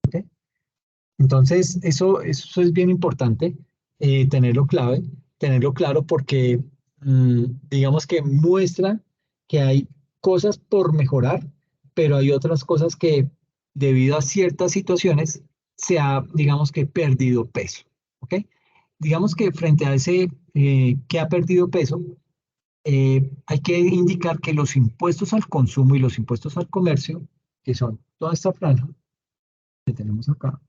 ¿Okay? Entonces, eso es bien importante tenerlo claro, porque digamos que muestra que hay cosas por mejorar, pero hay otras cosas que debido a ciertas situaciones se ha, digamos que, perdido peso. ¿Ok? Digamos que frente a ese que ha perdido peso, hay que indicar que los impuestos al consumo y los impuestos al comercio, que son toda esta franja que tenemos acá,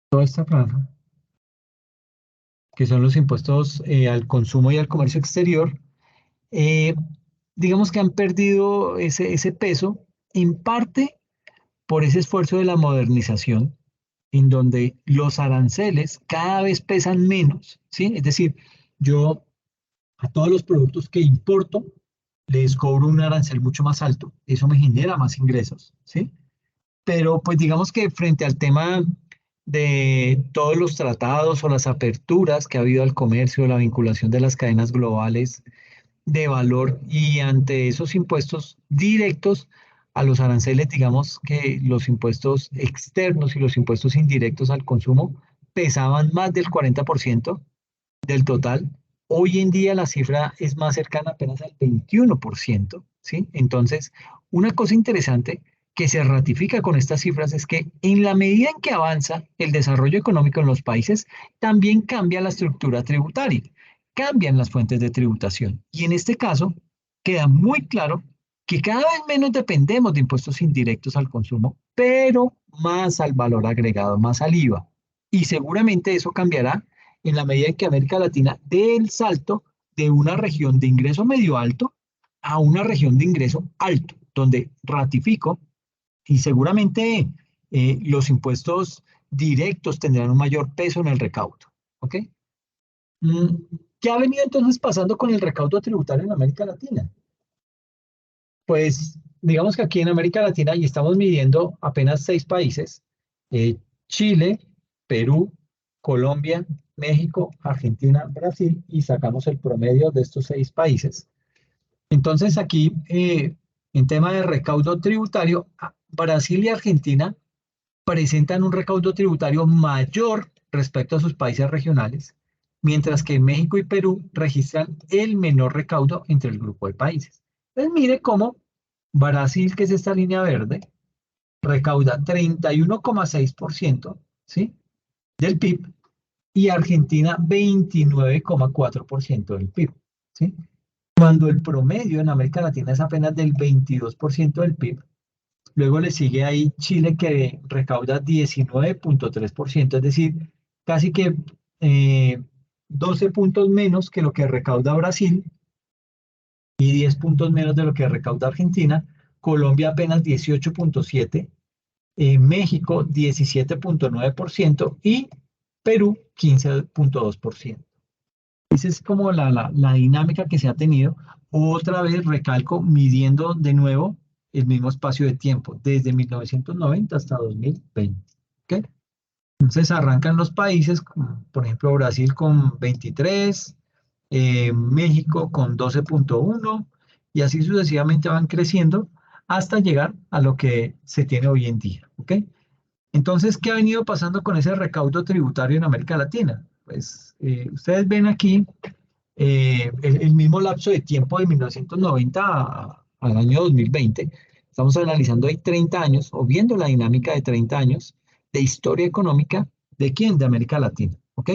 toda esta franja, que son los impuestos al consumo y al comercio exterior, eh, digamos que han perdido ese peso, en parte por ese esfuerzo de la modernización, en donde los aranceles cada vez pesan menos, ¿sí? Es decir, yo a todos los productos que importo les cobro un arancel mucho más alto, eso me genera más ingresos, ¿sí? Pero pues digamos que frente al tema de todos los tratados o las aperturas que ha habido al comercio, la vinculación de las cadenas globales de valor y ante esos impuestos directos a los aranceles, digamos que los impuestos externos y los impuestos indirectos al consumo pesaban más del 40% del total. Hoy en día la cifra es más cercana apenas al 21%, ¿sí? Entonces, una cosa interesante que se ratifica con estas cifras es que en la medida en que avanza el desarrollo económico en los países, también cambia la estructura tributaria, cambian las fuentes de tributación. Y en este caso, queda muy claro que cada vez menos dependemos de impuestos indirectos al consumo, pero más al valor agregado, más al IVA. Y seguramente eso cambiará en la medida en que América Latina dé el salto de una región de ingreso medio alto a una región de ingreso alto, donde ratifico y seguramente los impuestos directos tendrán un mayor peso en el recaudo. ¿Ok? Mm, ¿Qué ha venido entonces pasando con el recaudo tributario en América Latina? Pues digamos que aquí en América Latina, y estamos midiendo apenas 6 países, Chile, Perú, Colombia, México, Argentina, Brasil, y sacamos el promedio de estos 6 países. Entonces aquí, en tema de recaudo tributario, Brasil y Argentina presentan un recaudo tributario mayor respecto a sus países regionales, mientras que México y Perú registran el menor recaudo entre el grupo de países. Entonces mire cómo Brasil, que es esta línea verde, recauda 31,6%, ¿sí?, del PIB y Argentina 29,4% del PIB, ¿sí? Cuando el promedio en América Latina es apenas del 22% del PIB. Luego le sigue ahí Chile, que recauda 19,3%, es decir, casi que 12 puntos menos que lo que recauda Brasil y 10 puntos menos de lo que recauda Argentina. Colombia apenas 18,7%, México 17,9% y Perú 15,2%. Esa es como la dinámica que se ha tenido. Otra vez recalco, midiendo de nuevo el mismo espacio de tiempo, desde 1990 hasta 2020. ¿Ok? Entonces arrancan los países, por ejemplo, Brasil con 23, México con 12,1 y así sucesivamente van creciendo hasta llegar a lo que se tiene hoy en día. ¿Ok? Entonces, ¿qué ha venido pasando con ese recaudo tributario en América Latina? Pues ustedes ven aquí el mismo lapso de tiempo de 1990 al año 2020. Estamos analizando ahí 30 años o viendo la dinámica de 30 años de historia económica de quién, de América Latina. ¿Ok?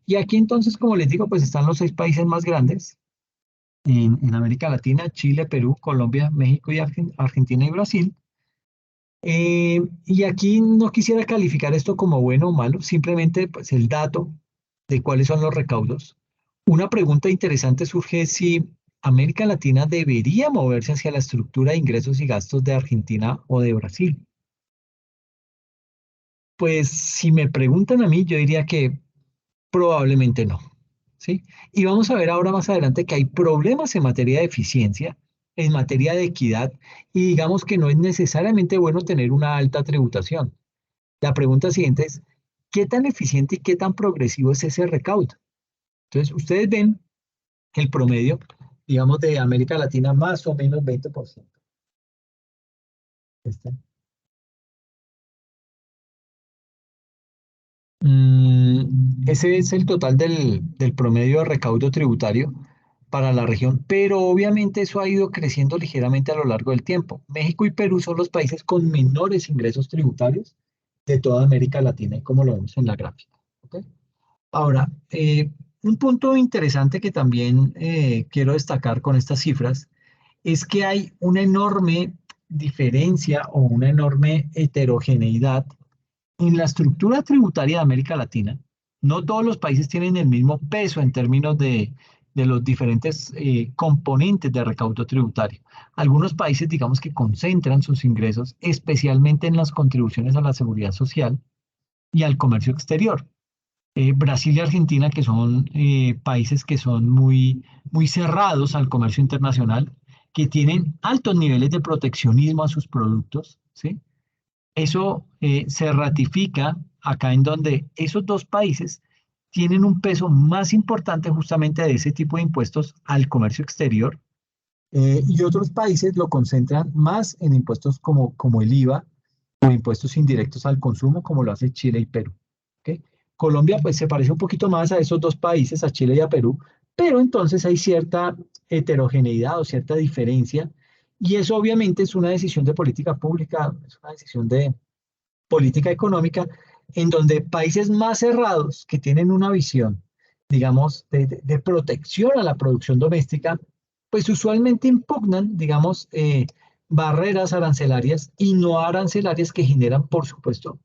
Y aquí entonces, como les digo, pues están los 6 países más grandes en América Latina: Chile, Perú, Colombia, México y Argentina y Brasil. Y aquí no quisiera calificar esto como bueno o malo, simplemente pues el dato de cuáles son los recaudos. Una pregunta interesante surge si América Latina debería moverse hacia la estructura de ingresos y gastos de Argentina o de Brasil. Pues si me preguntan a mí, yo diría que probablemente no, ¿sí? Y vamos a ver ahora más adelante que hay problemas en materia de eficiencia, en materia de equidad, y digamos que no es necesariamente bueno tener una alta tributación. La pregunta siguiente es, ¿qué tan eficiente y qué tan progresivo es ese recaudo? Entonces, ustedes ven el promedio, digamos, de América Latina, más o menos 20%. Este. Ese es el total del promedio de recaudo tributario para la región, pero obviamente eso ha ido creciendo ligeramente a lo largo del tiempo. México y Perú son los países con menores ingresos tributarios de toda América Latina, y como lo vemos en la gráfica. ¿Ok? Ahora, un punto interesante que también quiero destacar con estas cifras es que hay una enorme diferencia o una enorme heterogeneidad en la estructura tributaria de América Latina. No todos los países tienen el mismo peso en términos de los diferentes componentes de recaudo tributario. Algunos países, digamos, que concentran sus ingresos especialmente en las contribuciones a la seguridad social y al comercio exterior. Brasil y Argentina, que son países que son muy, muy cerrados al comercio internacional, que tienen altos niveles de proteccionismo a sus productos, ¿sí? Eso se ratifica acá en donde esos dos países tienen un peso más importante justamente de ese tipo de impuestos al comercio exterior, y otros países lo concentran más en impuestos como el IVA o impuestos indirectos al consumo, como lo hace Chile y Perú. ¿Ok? Colombia pues se parece un poquito más a esos dos países, a Chile y a Perú, pero entonces hay cierta heterogeneidad o cierta diferencia, y eso obviamente es una decisión de política pública, es una decisión de política económica, en donde países más cerrados que tienen una visión, digamos, de protección a la producción doméstica, pues usualmente impugnan, digamos, barreras arancelarias y no arancelarias que generan, por supuesto,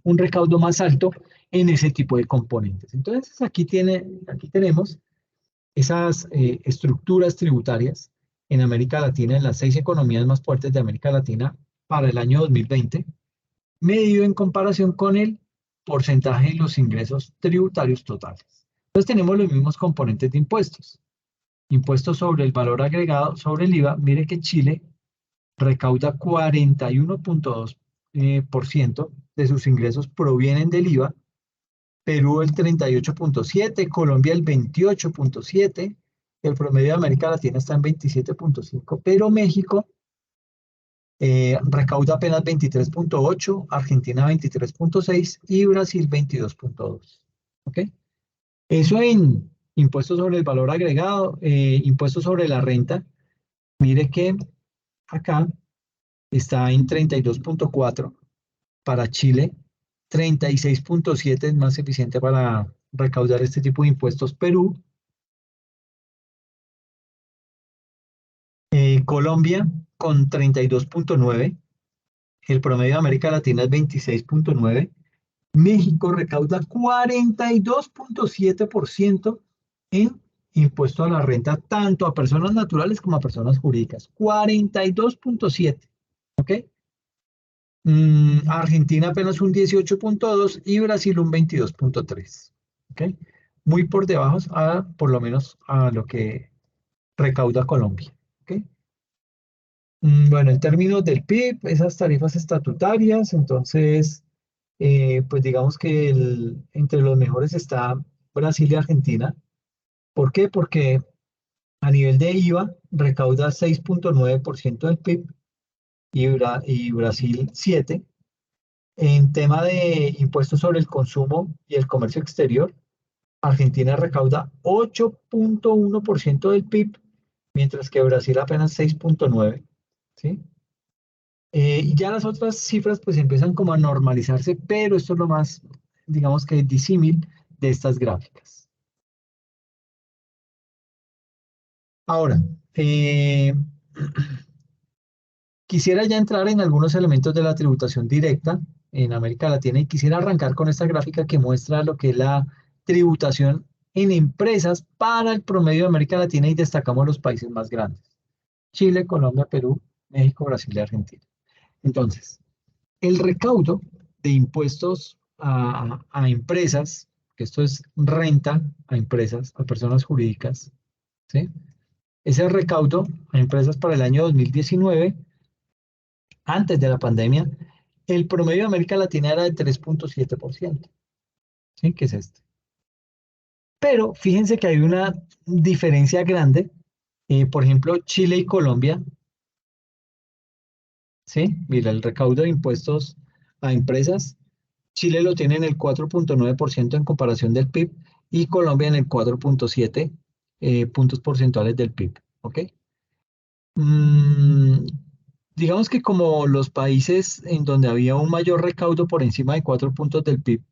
un recaudo más alto en ese tipo de componentes. Entonces, aquí tenemos esas estructuras tributarias en América Latina, en las 6 economías más fuertes de América Latina para el año 2020, medido en comparación con el porcentaje de los ingresos tributarios totales. Entonces tenemos los mismos componentes de impuestos. Impuestos sobre el valor agregado, sobre el IVA. Mire que Chile recauda 41.2% de sus ingresos provienen del IVA, Perú el 38.7%, Colombia el 28.7%, el promedio de América Latina está en 27.5%, pero México recauda apenas 23.8, Argentina 23.6 y Brasil 22.2. ¿Ok? Eso en impuestos sobre el valor agregado, impuestos sobre la renta. Mire que acá está en 32.4 para Chile, 36.7 es más eficiente para recaudar este tipo de impuestos Perú. Colombia con 32.9, el promedio de América Latina es 26.9. México recauda 42.7% en impuesto a la renta, tanto a personas naturales como a personas jurídicas. 42.7%. ¿Ok? Argentina apenas un 18.2% y Brasil un 22.3%. ¿Ok? Muy por debajo, por lo menos a lo que recauda Colombia. ¿Ok? Bueno, en términos del PIB, esas tarifas estatutarias, entonces, pues digamos que entre los mejores está Brasil y Argentina. ¿Por qué? Porque a nivel de IVA recauda 6.9% del PIB y Brasil 7%. En tema de impuestos sobre el consumo y el comercio exterior, Argentina recauda 8.1% del PIB, mientras que Brasil apenas 6.9%. ¿Sí? Y ya las otras cifras pues empiezan como a normalizarse, pero esto es lo más, digamos que disímil de estas gráficas. Ahora, quisiera ya entrar en algunos elementos de la tributación directa en América Latina y quisiera arrancar con esta gráfica que muestra lo que es la tributación en empresas para el promedio de América Latina, y destacamos los países más grandes: Chile, Colombia, Perú, México, Brasil y Argentina. Entonces, el recaudo de impuestos a empresas, que esto es renta a empresas, a personas jurídicas, ¿sí? Ese recaudo a empresas para el año 2019, antes de la pandemia, el promedio de América Latina era de 3.7%, ¿sí? Que es este. Pero fíjense que hay una diferencia grande. Por ejemplo, Chile y Colombia, ¿sí? Mira, el recaudo de impuestos a empresas, Chile lo tiene en el 4.9% en comparación del PIB y Colombia en el 4.7 puntos porcentuales del PIB. ¿Ok? Mm, digamos que como los países en donde había un mayor recaudo por encima de 4 puntos del PIB,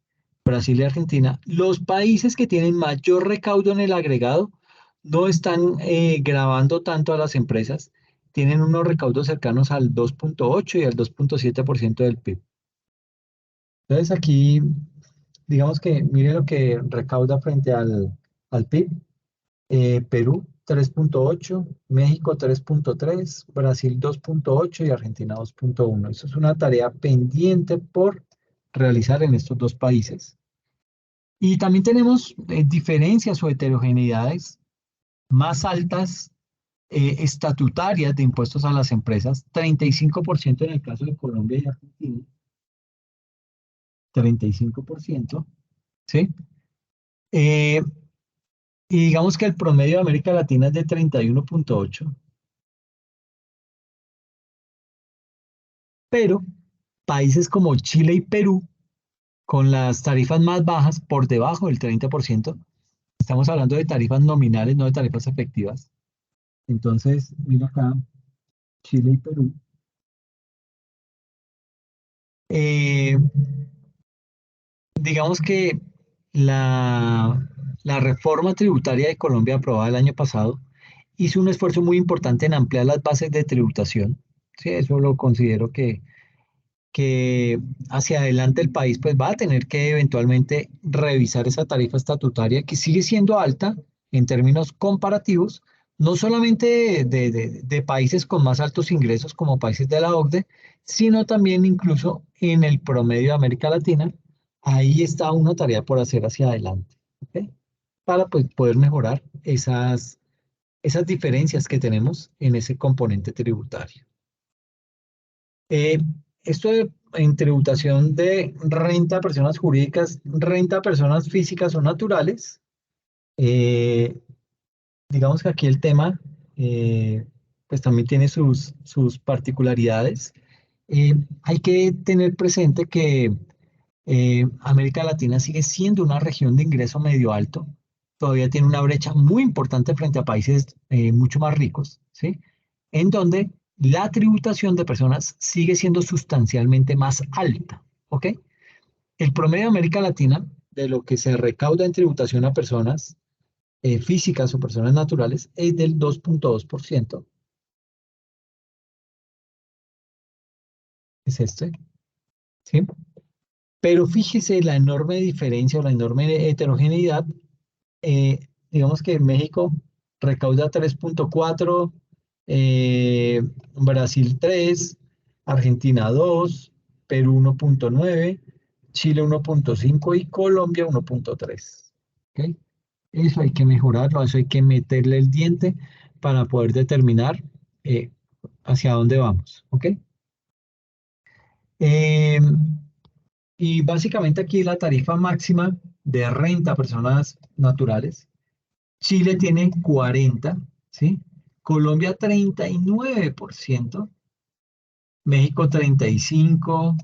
Brasil y Argentina, los países que tienen mayor recaudo en el agregado no están gravando tanto a las empresas, tienen unos recaudos cercanos al 2.8 y al 2.7% del PIB. Entonces aquí, digamos que mire lo que recauda frente al PIB. Perú 3.8, México 3.3, Brasil 2.8 y Argentina 2.1. Eso es una tarea pendiente por realizar en estos dos países. Y también tenemos diferencias o heterogeneidades más altas estatutarias de impuestos a las empresas, 35% en el caso de Colombia y Argentina, 35%, ¿sí? Eh, y digamos que el promedio de América Latina es de 31,8, pero países como Chile y Perú, con las tarifas más bajas, por debajo del 30%, estamos hablando de tarifas nominales, no de tarifas efectivas. Entonces, mira acá, Chile y Perú. Eh, digamos que la reforma tributaria de Colombia aprobada el año pasado hizo un esfuerzo muy importante en ampliar las bases de tributación. Sí, eso lo considero que hacia adelante el país pues va a tener que eventualmente revisar esa tarifa estatutaria que sigue siendo alta en términos comparativos, no solamente de países con más altos ingresos como países de la OCDE, sino también incluso en el promedio de América Latina. Ahí está una tarea por hacer hacia adelante, ¿ok? Para pues, poder mejorar esas diferencias que tenemos en ese componente tributario. Eh, en tributación de renta a personas jurídicas, renta a personas físicas o naturales, eh, digamos que aquí el tema pues también tiene sus particularidades. Hay que tener presente que América Latina sigue siendo una región de ingreso medio alto, todavía tiene una brecha muy importante frente a países mucho más ricos, ¿sí? En donde la tributación de personas sigue siendo sustancialmente más alta, ¿ok? El promedio de América Latina, de lo que se recauda en tributación a personas físicas o personas naturales, es del 2,2%. Es este, ¿sí? Pero fíjese la enorme diferencia o la enorme heterogeneidad. Digamos que México recauda 3,4, Brasil 3, Argentina 2, Perú 1,9, Chile 1,5 y Colombia 1,3. ¿Ok? Eso hay que mejorarlo, eso hay que meterle el diente para poder determinar eh, hacia dónde vamos. ¿Ok? Eh, y básicamente aquí la tarifa máxima de renta a personas naturales. Chile tiene 40, ¿sí? Colombia 39%, México 35,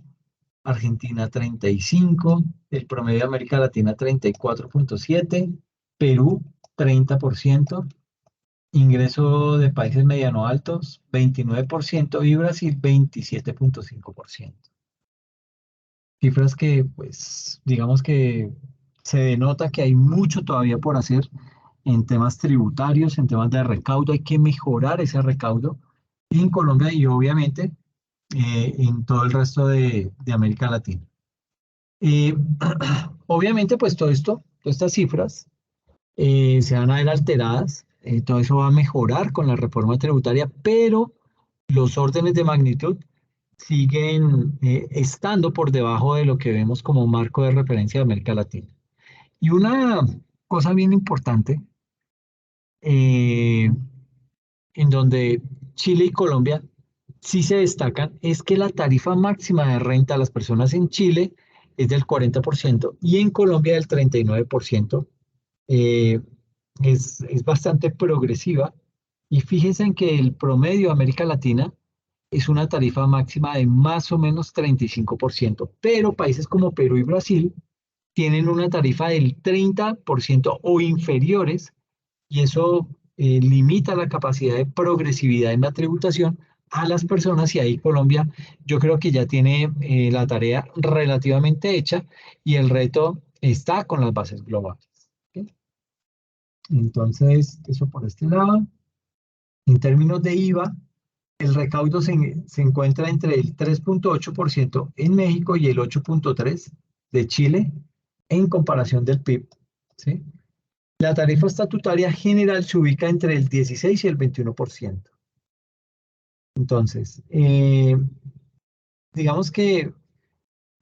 Argentina 35, el promedio de América Latina 34,7, Perú 30%, ingreso de países mediano altos 29% y Brasil 27,5%. Cifras que, pues, digamos que se denota que hay mucho todavía por hacer en temas tributarios, en temas de recaudo. Hay que mejorar ese recaudo en Colombia y obviamente en todo el resto de América Latina. Eh, obviamente, pues todo esto, todas estas cifras se van a ver alteradas. Todo eso va a mejorar con la reforma tributaria, pero los órdenes de magnitud siguen estando por debajo de lo que vemos como marco de referencia de América Latina. Y una cosa bien importante, eh, en donde Chile y Colombia sí se destacan, es que la tarifa máxima de renta a las personas en Chile es del 40% y en Colombia del 39%. Eh, es bastante progresiva y fíjense en que el promedio de América Latina es una tarifa máxima de más o menos 35%, pero países como Perú y Brasil tienen una tarifa del 30% o inferiores y eso limita la capacidad de progresividad en la tributación a las personas y ahí Colombia yo creo que ya tiene la tarea relativamente hecha y el reto está con las bases globales. ¿Ok? Entonces, eso por este lado. En términos de IVA, el recaudo se encuentra entre el 3,8% en México y el 8,3% de Chile en comparación del PIB. ¿Sí? La tarifa estatutaria general se ubica entre el 16 y el 21%. Entonces, digamos que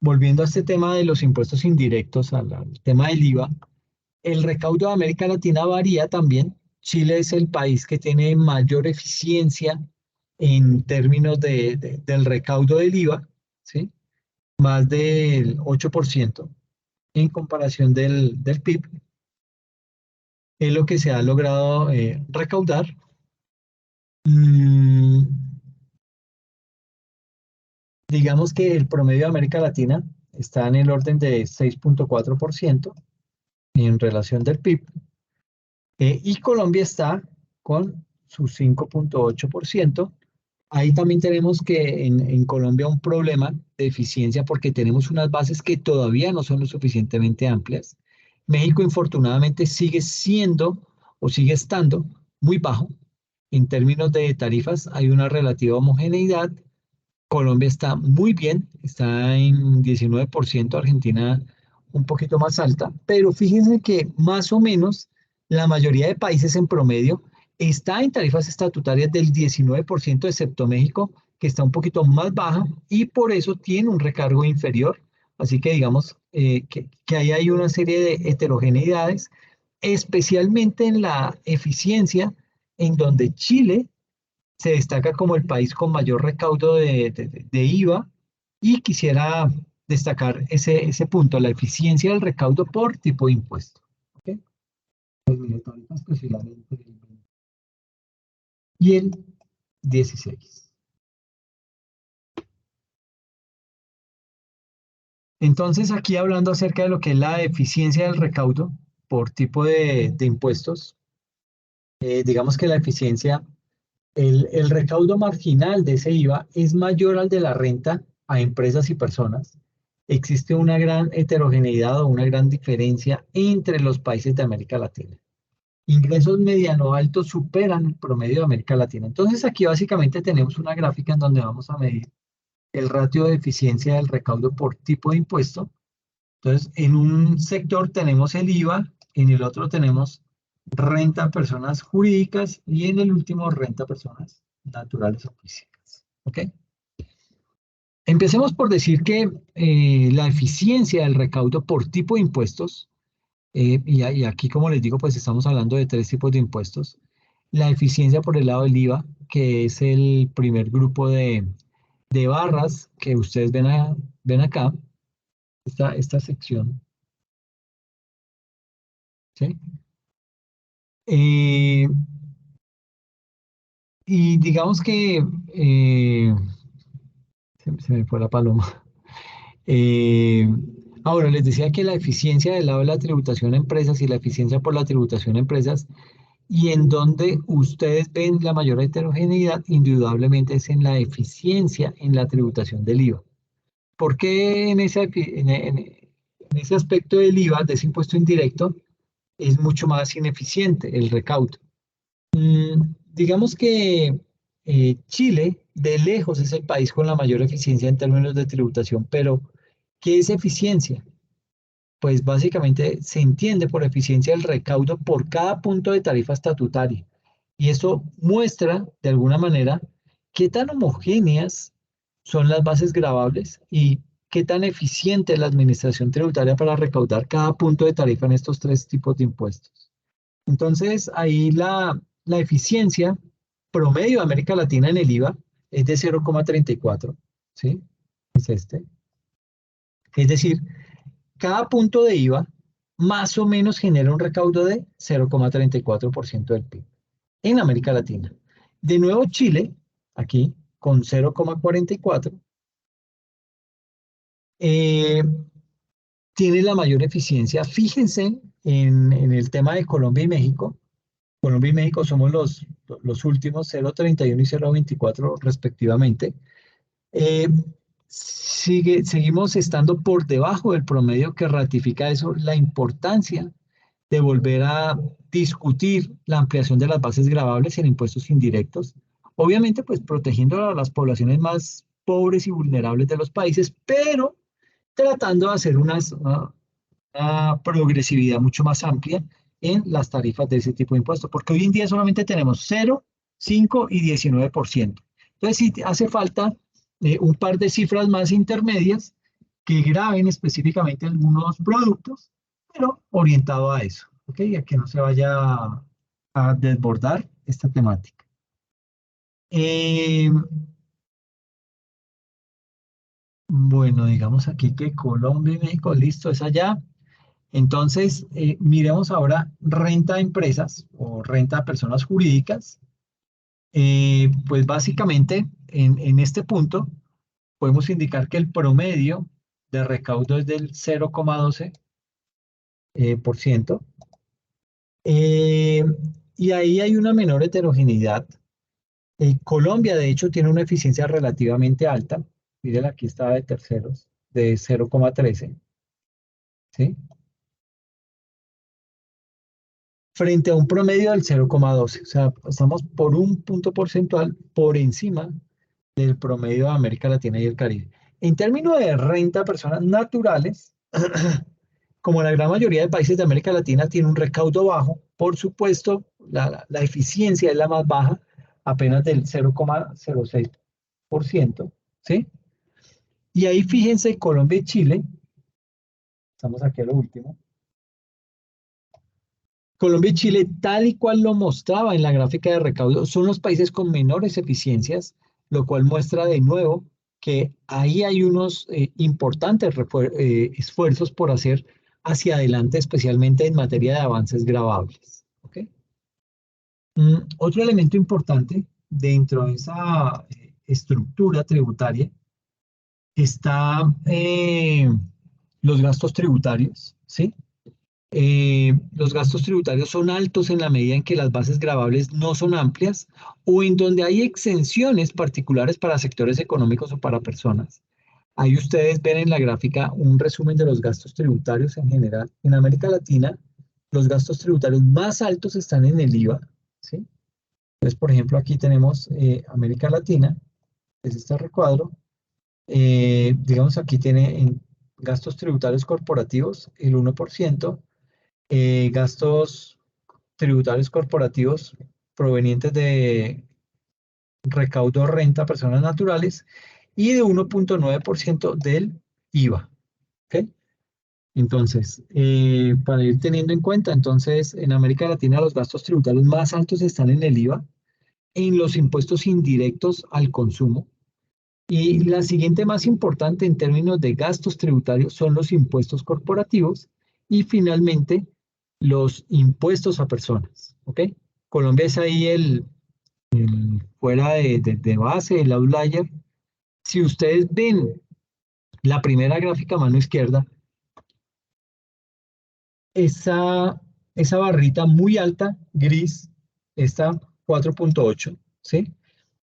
volviendo a este tema de los impuestos indirectos, al tema del IVA, el recaudo de América Latina varía también Chile es el país que tiene mayor eficiencia en términos del recaudo del IVA, ¿sí? Más del 8% en comparación del PIB, es lo que se ha logrado recaudar. Mm, digamos que el promedio de América Latina está en el orden de 6.4% en relación del PIB, y Colombia está con su 5.8%. Ahí también tenemos que en Colombia un problema de eficiencia porque tenemos unas bases que todavía no son lo suficientemente amplias. México, infortunadamente, sigue siendo o sigue estando muy bajo. En términos de tarifas, hay una relativa homogeneidad. Colombia está muy bien, está en 19%, Argentina un poquito más alta, pero fíjense que más o menos la mayoría de países en promedio está en tarifas estatutarias del 19%, excepto México, que está un poquito más baja y por eso tiene un recargo inferior. Así que digamos que ahí hay una serie de heterogeneidades, especialmente en la eficiencia, en donde Chile se destaca como el país con mayor recaudo de IVA y quisiera destacar ese punto, la eficiencia del recaudo por tipo de impuesto. ¿Ok? Pues mire, tarifas especialmente el 20 y el 16. Entonces, aquí hablando acerca de lo que es la eficiencia del recaudo por tipo de impuestos, digamos que la eficiencia, el recaudo marginal de ese IVA es mayor al de la renta a empresas y personas. Existe una gran heterogeneidad o una gran diferencia entre los países de América Latina. Ingresos mediano altos superan el promedio de América Latina. Entonces aquí básicamente tenemos una gráfica en donde vamos a medir el ratio de eficiencia del recaudo por tipo de impuesto. Entonces en un sector tenemos el IVA, en el otro tenemos renta a personas jurídicas y en el último renta a personas naturales o físicas. ¿Ok? Empecemos por decir que la eficiencia del recaudo por tipo de impuestos, y aquí como les digo, pues estamos hablando de tres tipos de impuestos. La eficiencia por el lado del IVA, que es el primer grupo de barras que ustedes ven acá, esta sección. ¿Sí? Eh, y digamos que se me fue la paloma. Eh, ahora, les decía que la eficiencia del lado de la tributación a empresas y la eficiencia por la tributación a empresas, y en donde ustedes ven la mayor heterogeneidad, indudablemente es en la eficiencia en la tributación del IVA. ¿Por qué en ese aspecto del IVA, de ese impuesto indirecto, es mucho más ineficiente el recaudo? Digamos que Chile, de lejos, es el país con la mayor eficiencia en términos de tributación, pero ¿qué es eficiencia? Pues básicamente se entiende por eficiencia el recaudo por cada punto de tarifa estatutaria. Y eso muestra, de alguna manera, qué tan homogéneas son las bases gravables y qué tan eficiente es la administración tributaria para recaudar cada punto de tarifa en estos tres tipos de impuestos. Entonces, ahí la eficiencia promedio de América Latina en el IVA es de 0,34, ¿sí? Es este. Es decir, cada punto de IVA más o menos genera un recaudo de 0,34% del PIB en América Latina. De nuevo Chile, aquí, con 0,44, tiene la mayor eficiencia. Fíjense en el tema de Colombia y México. Colombia y México somos los últimos, 0,31 y 0,24 respectivamente. Eh, seguimos estando por debajo del promedio, que ratifica eso, la importancia de volver a discutir la ampliación de las bases gravables en impuestos indirectos, obviamente pues protegiendo a las poblaciones más pobres y vulnerables de los países, pero tratando de hacer una progresividad mucho más amplia en las tarifas de ese tipo de impuestos, porque hoy en día solamente tenemos 0, 5 y 19%. Entonces sí hace falta un par de cifras más intermedias que graben específicamente algunos productos, pero orientado a eso, ¿ok? A que no se vaya a a desbordar esta temática. Bueno, digamos aquí que Colombia y México, listo, es allá. Entonces, miremos ahora renta a empresas o renta a personas jurídicas. Pues básicamente, en este punto, podemos indicar que el promedio de recaudo es del 0,12%. Y ahí hay una menor heterogeneidad. Colombia, de hecho, tiene una eficiencia relativamente alta. Miren, aquí está de terceros, de 0,13, ¿sí? Frente a un promedio del 0,12. O sea, estamos por un punto porcentual por encima del promedio de América Latina y el Caribe. En términos de renta a personas naturales, como la gran mayoría de países de América Latina tiene un recaudo bajo, por supuesto, la eficiencia es la más baja, apenas del 0,06%, ¿sí? Y ahí fíjense, Colombia y Chile, estamos aquí a lo último, Colombia y Chile, tal y cual lo mostraba en la gráfica de recaudo, son los países con menores eficiencias, lo cual muestra de nuevo que ahí hay unos importantes esfuerzos por hacer hacia adelante, especialmente en materia de avances gravables. ¿Okay? Otro elemento importante dentro de esa estructura tributaria está los gastos tributarios, ¿sí? Los gastos tributarios son altos en la medida en que las bases gravables no son amplias o en donde hay exenciones particulares para sectores económicos o para personas. Ahí ustedes ven en la gráfica un resumen de los gastos tributarios en general. En América Latina, los gastos tributarios más altos están en el IVA, ¿sí? Entonces, por ejemplo, aquí tenemos América Latina, es este recuadro. Digamos, aquí tiene en gastos tributarios corporativos el 1%. Gastos tributarios corporativos provenientes de recaudo renta a personas naturales y de 1,9% del IVA. ¿Okay? Entonces, para ir teniendo en cuenta, entonces en América Latina los gastos tributarios más altos están en el IVA, en los impuestos indirectos al consumo. Y la siguiente más importante en términos de gastos tributarios son los impuestos corporativos y finalmente los impuestos a personas. ¿Ok? Colombia es ahí fuera de base, el outlier. Si ustedes ven la primera gráfica a mano izquierda, esa barrita muy alta, gris, está 4,8, ¿sí?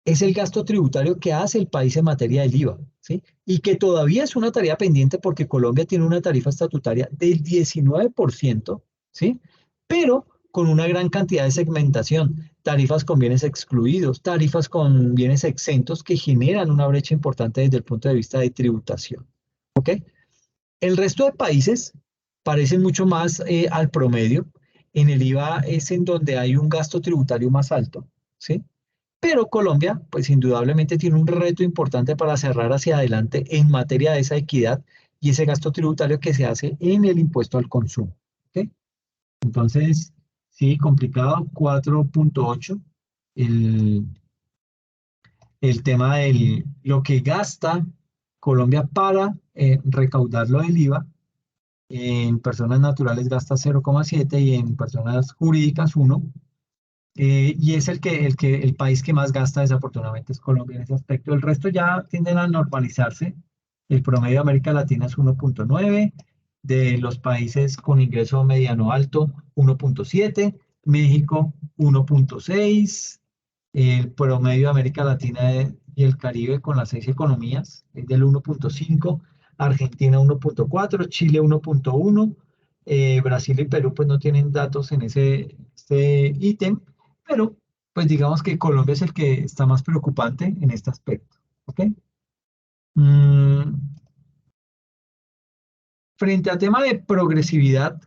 Es el gasto tributario que hace el país en materia del IVA, ¿sí? Y que todavía es una tarea pendiente porque Colombia tiene una tarifa estatutaria del 19%, ¿sí? Pero con una gran cantidad de segmentación, tarifas con bienes excluidos, tarifas con bienes exentos que generan una brecha importante desde el punto de vista de tributación, ¿ok? El resto de países parecen mucho más al promedio. En el IVA es en donde hay un gasto tributario más alto, ¿sí? Pero Colombia, pues indudablemente tiene un reto importante para cerrar hacia adelante en materia de esa equidad y ese gasto tributario que se hace en el impuesto al consumo. ¿Okay? Entonces, sí, complicado, 4,8. El, el tema de lo que gasta Colombia para recaudarlo del IVA. En personas naturales gasta 0,7 y en personas jurídicas 1. Y es el país que más gasta, desafortunadamente, es Colombia en ese aspecto. El resto ya tienden a normalizarse. El promedio de América Latina es 1,9, de los países con ingreso mediano alto 1,7, México 1,6, el promedio de América Latina y el Caribe con las 6 economías es del 1,5, Argentina 1,4, Chile 1,1, Brasil y Perú pues no tienen datos en este ítem, pero pues digamos que Colombia es el que está más preocupante en este aspecto. ¿Ok? Mm, Frente al tema de progresividad,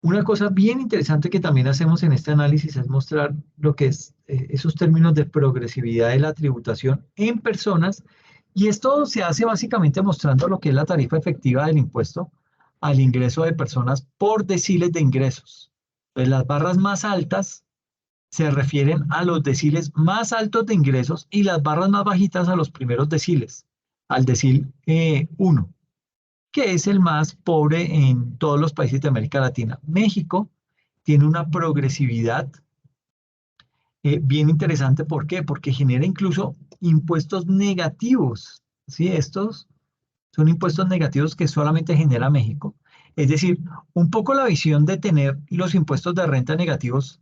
una cosa bien interesante que también hacemos en este análisis es mostrar lo que es esos términos de progresividad de la tributación en personas, y esto se hace básicamente mostrando lo que es la tarifa efectiva del impuesto al ingreso de personas por deciles de ingresos. Entonces, las barras más altas se refieren a los deciles más altos de ingresos y las barras más bajitas a los primeros deciles, al decil 1, que es el más pobre en todos los países de América Latina. México tiene una progresividad bien interesante. ¿Por qué? Porque genera incluso impuestos negativos, ¿sí? Estos son impuestos negativos que solamente genera México. Es decir, un poco la visión de tener los impuestos de renta negativos,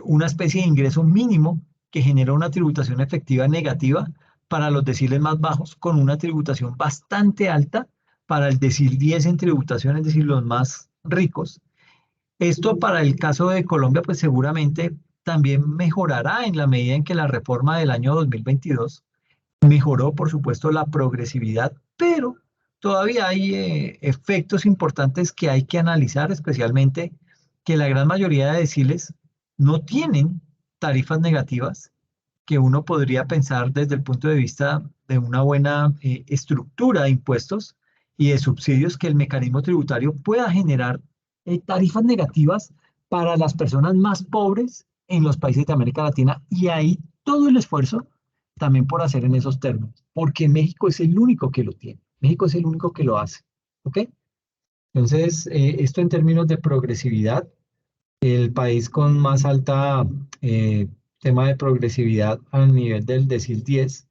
una especie de ingreso mínimo que genera una tributación efectiva negativa para los deciles más bajos, con una tributación bastante alta para el decil 10 en tributación, es decir, los más ricos. Esto para el caso de Colombia, pues seguramente también mejorará en la medida en que la reforma del año 2022 mejoró, por supuesto, la progresividad, pero todavía hay efectos importantes que hay que analizar, especialmente que la gran mayoría de deciles no tienen tarifas negativas, que uno podría pensar desde el punto de vista de una buena estructura de impuestos y de subsidios, que el mecanismo tributario pueda generar tarifas negativas para las personas más pobres en los países de América Latina, y hay todo el esfuerzo también por hacer en esos términos, porque México es el único que lo tiene, México es el único que lo hace, ¿ok? Entonces, esto en términos de progresividad, el país con más alta tema de progresividad a nivel del decil 10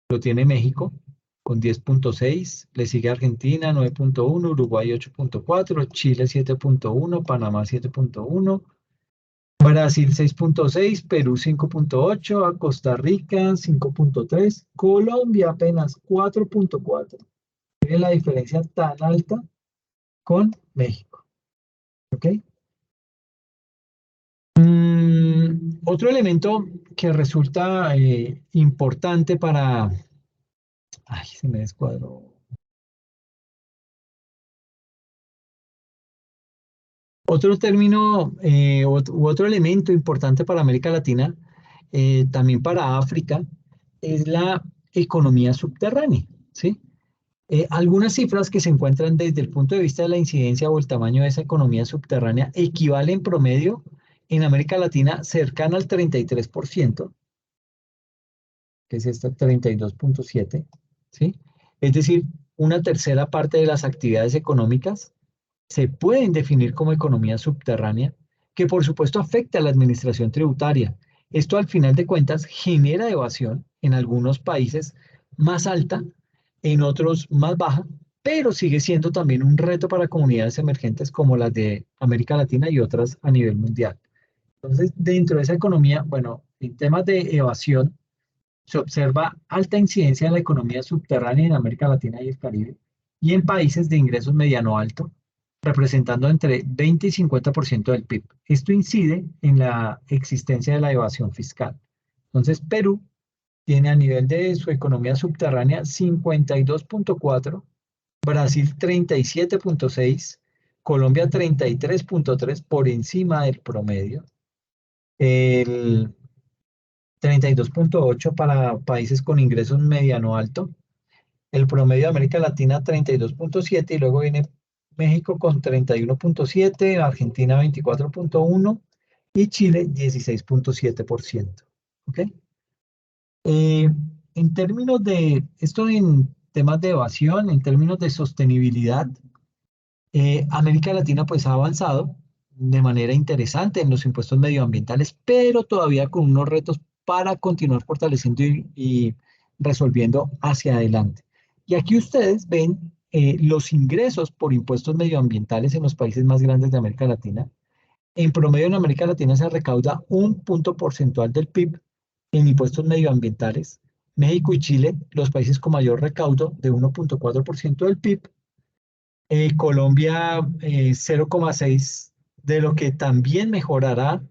lo tiene México con 10.6, le sigue Argentina 9.1, Uruguay 8.4, Chile 7.1, Panamá 7.1, Brasil 6.6, Perú 5.8, a Costa Rica 5.3, Colombia apenas 4.4. Miren la diferencia tan alta con México. ¿Ok? Otro elemento que resulta importante para... Ay, se me descuadró. Otro término u otro elemento importante para América Latina, también para África, es la economía subterránea, ¿sí? Algunas cifras que se encuentran desde el punto de vista de la incidencia o el tamaño de esa economía subterránea equivalen en promedio en América Latina cercana al 33%, que es esta 32.7, ¿sí? Es decir, una tercera parte de las actividades económicas se pueden definir como economía subterránea, que por supuesto afecta a la administración tributaria. Esto al final de cuentas genera evasión en algunos países más alta, en otros más baja, pero sigue siendo también un reto para comunidades emergentes como las de América Latina y otras a nivel mundial. Entonces, dentro de esa economía, bueno, en temas de evasión, se observa alta incidencia en la economía subterránea en América Latina y el Caribe y en países de ingresos mediano-alto, representando entre 20 y 50% del PIB. Esto incide en la existencia de la evasión fiscal. Entonces, Perú tiene a nivel de su economía subterránea 52.4, Brasil 37.6, Colombia 33.3 por encima del promedio, el 32.8 para países con ingresos mediano alto, el promedio de América Latina 32.7 y luego viene México con 31.7, Argentina 24.1 y Chile 16.7%. ¿Ok? En términos de, esto en temas de evasión, en términos de sostenibilidad, América Latina pues ha avanzado de manera interesante en los impuestos medioambientales, pero todavía con unos retos para continuar fortaleciendo y resolviendo hacia adelante. Y aquí ustedes ven los ingresos por impuestos medioambientales en los países más grandes de América Latina. En promedio en América Latina se recauda un punto porcentual del PIB en impuestos medioambientales. México y Chile, los países con mayor recaudo de 1.4% del PIB. Colombia 0,6, de lo que también mejorará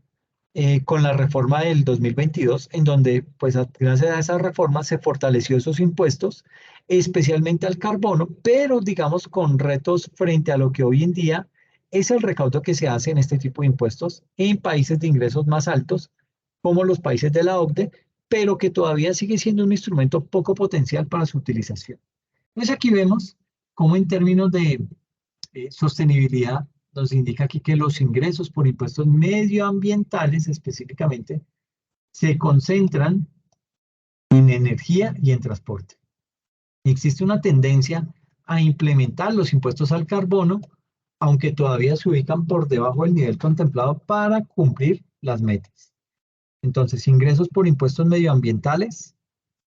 con la reforma del 2022, en donde pues gracias a esa reforma se fortaleció esos impuestos, especialmente al carbono, pero digamos con retos frente a lo que hoy en día es el recaudo que se hace en este tipo de impuestos en países de ingresos más altos, como los países de la OCDE, pero que todavía sigue siendo un instrumento poco potencial para su utilización. Entonces aquí vemos cómo en términos de sostenibilidad, nos indica aquí que los ingresos por impuestos medioambientales específicamente se concentran en energía y en transporte. Existe una tendencia a implementar los impuestos al carbono, aunque todavía se ubican por debajo del nivel contemplado para cumplir las metas. Entonces, ingresos por impuestos medioambientales,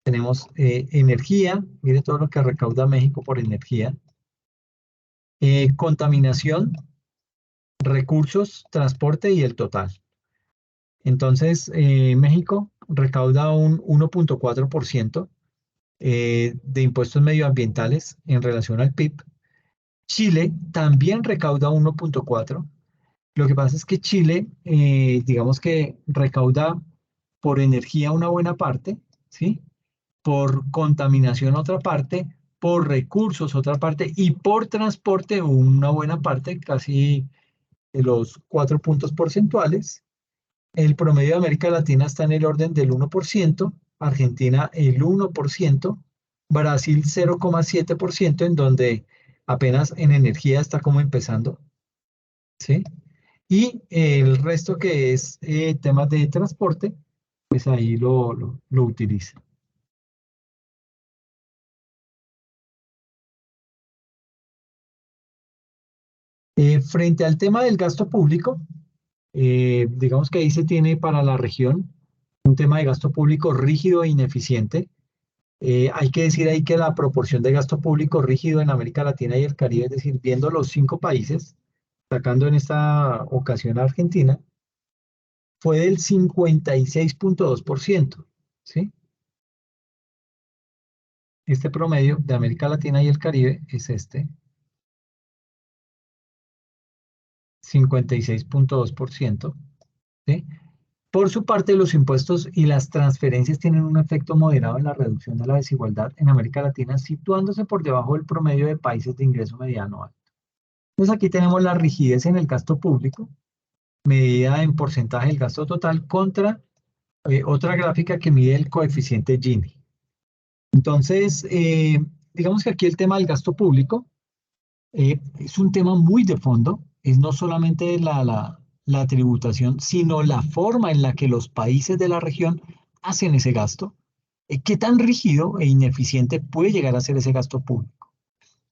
tenemos energía, mire todo lo que recauda México por energía, contaminación, recursos, transporte y el total. Entonces, México recauda un 1.4% de impuestos medioambientales en relación al PIB. Chile también recauda 1.4%. Lo que pasa es que Chile, digamos que recauda por energía una buena parte, ¿sí? Por contaminación otra parte, por recursos otra parte y por transporte una buena parte, casi de los 4 puntos porcentuales. El promedio de América Latina está en el orden del 1%, Argentina el 1%, Brasil 0,7%, en donde apenas en energía está como empezando, ¿sí? Y el resto que es temas de transporte, pues ahí lo utiliza. Frente al tema del gasto público, digamos que ahí se tiene para la región un tema de gasto público rígido e ineficiente. Hay que decir ahí que la proporción de gasto público rígido en América Latina y el Caribe, es decir, viendo los 5 países, sacando en esta ocasión a Argentina, fue del 56.2%, ¿sí? Este promedio de América Latina y el Caribe es este, 56.2%, ¿sí? Por su parte, los impuestos y las transferencias tienen un efecto moderado en la reducción de la desigualdad en América Latina, situándose por debajo del promedio de países de ingreso mediano alto. Entonces aquí tenemos la rigidez en el gasto público, medida en porcentaje del gasto total, contra otra gráfica que mide el coeficiente Gini. Entonces, digamos que aquí el tema del gasto público es un tema muy de fondo, es no solamente la tributación, sino la forma en la que los países de la región hacen ese gasto. ¿Qué tan rígido e ineficiente puede llegar a ser ese gasto público?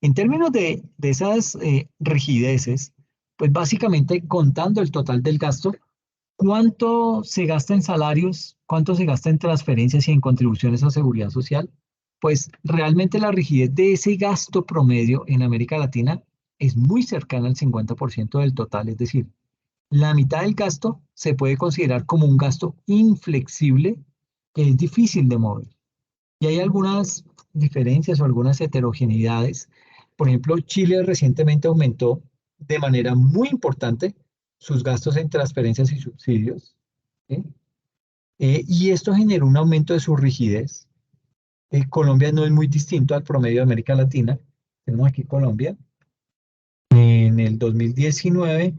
En términos de esas rigideces, pues básicamente contando el total del gasto, ¿cuánto se gasta en salarios? ¿Cuánto se gasta en transferencias y en contribuciones a seguridad social? Pues realmente la rigidez de ese gasto promedio en América Latina es muy cercana al 50% del total, es decir, la mitad del gasto se puede considerar como un gasto inflexible que es difícil de mover. Y hay algunas diferencias o algunas heterogeneidades. Por ejemplo, Chile recientemente aumentó de manera muy importante sus gastos en transferencias y subsidios, ¿sí? Y esto generó un aumento de su rigidez. Colombia no es muy distinto al promedio de América Latina. Tenemos aquí Colombia. En el 2019,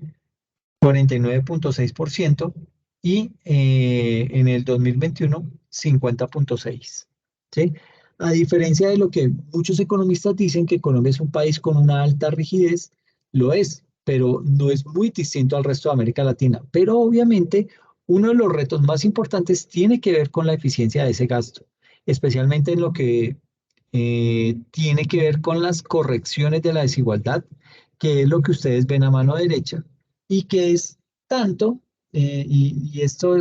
49.6% y en el 2021, 50.6%. ¿Sí? A diferencia de lo que muchos economistas dicen que Colombia es un país con una alta rigidez, lo es, pero no es muy distinto al resto de América Latina. Pero obviamente uno de los retos más importantes tiene que ver con la eficiencia de ese gasto, especialmente en lo que tiene que ver con las correcciones de la desigualdad, que es lo que ustedes ven a mano derecha, y que es tanto, y esto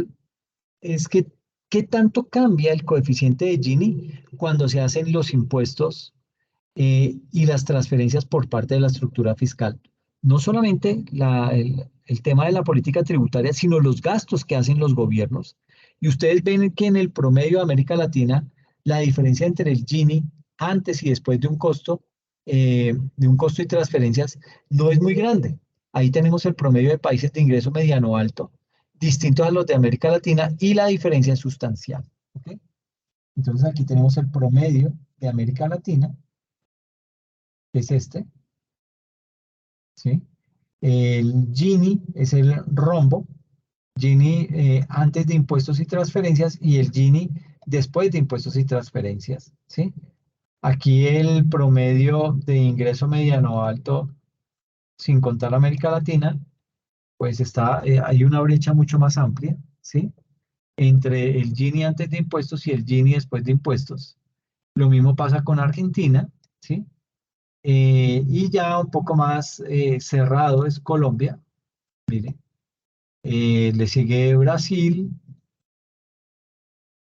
es que, ¿qué tanto cambia el coeficiente de Gini cuando se hacen los impuestos y las transferencias por parte de la estructura fiscal? No solamente el tema de la política tributaria, sino los gastos que hacen los gobiernos. Y ustedes ven que en el promedio de América Latina, la diferencia entre el Gini antes y después de un costo y transferencias no es muy grande. Ahí tenemos el promedio de países de ingreso mediano alto, distintos a los de América Latina, y la diferencia es sustancial. ¿Okay? Entonces aquí tenemos el promedio de América Latina, que es este, ¿sí? El Gini es el rombo, Gini antes de impuestos y transferencias, y el Gini después de impuestos y transferencias, ¿sí? Aquí el promedio de ingreso mediano alto sin contar América Latina, pues hay una brecha mucho más amplia, ¿sí? Entre el Gini antes de impuestos y el Gini después de impuestos. Lo mismo pasa con Argentina, ¿sí? Y ya un poco más cerrado es Colombia, mire. Le sigue Brasil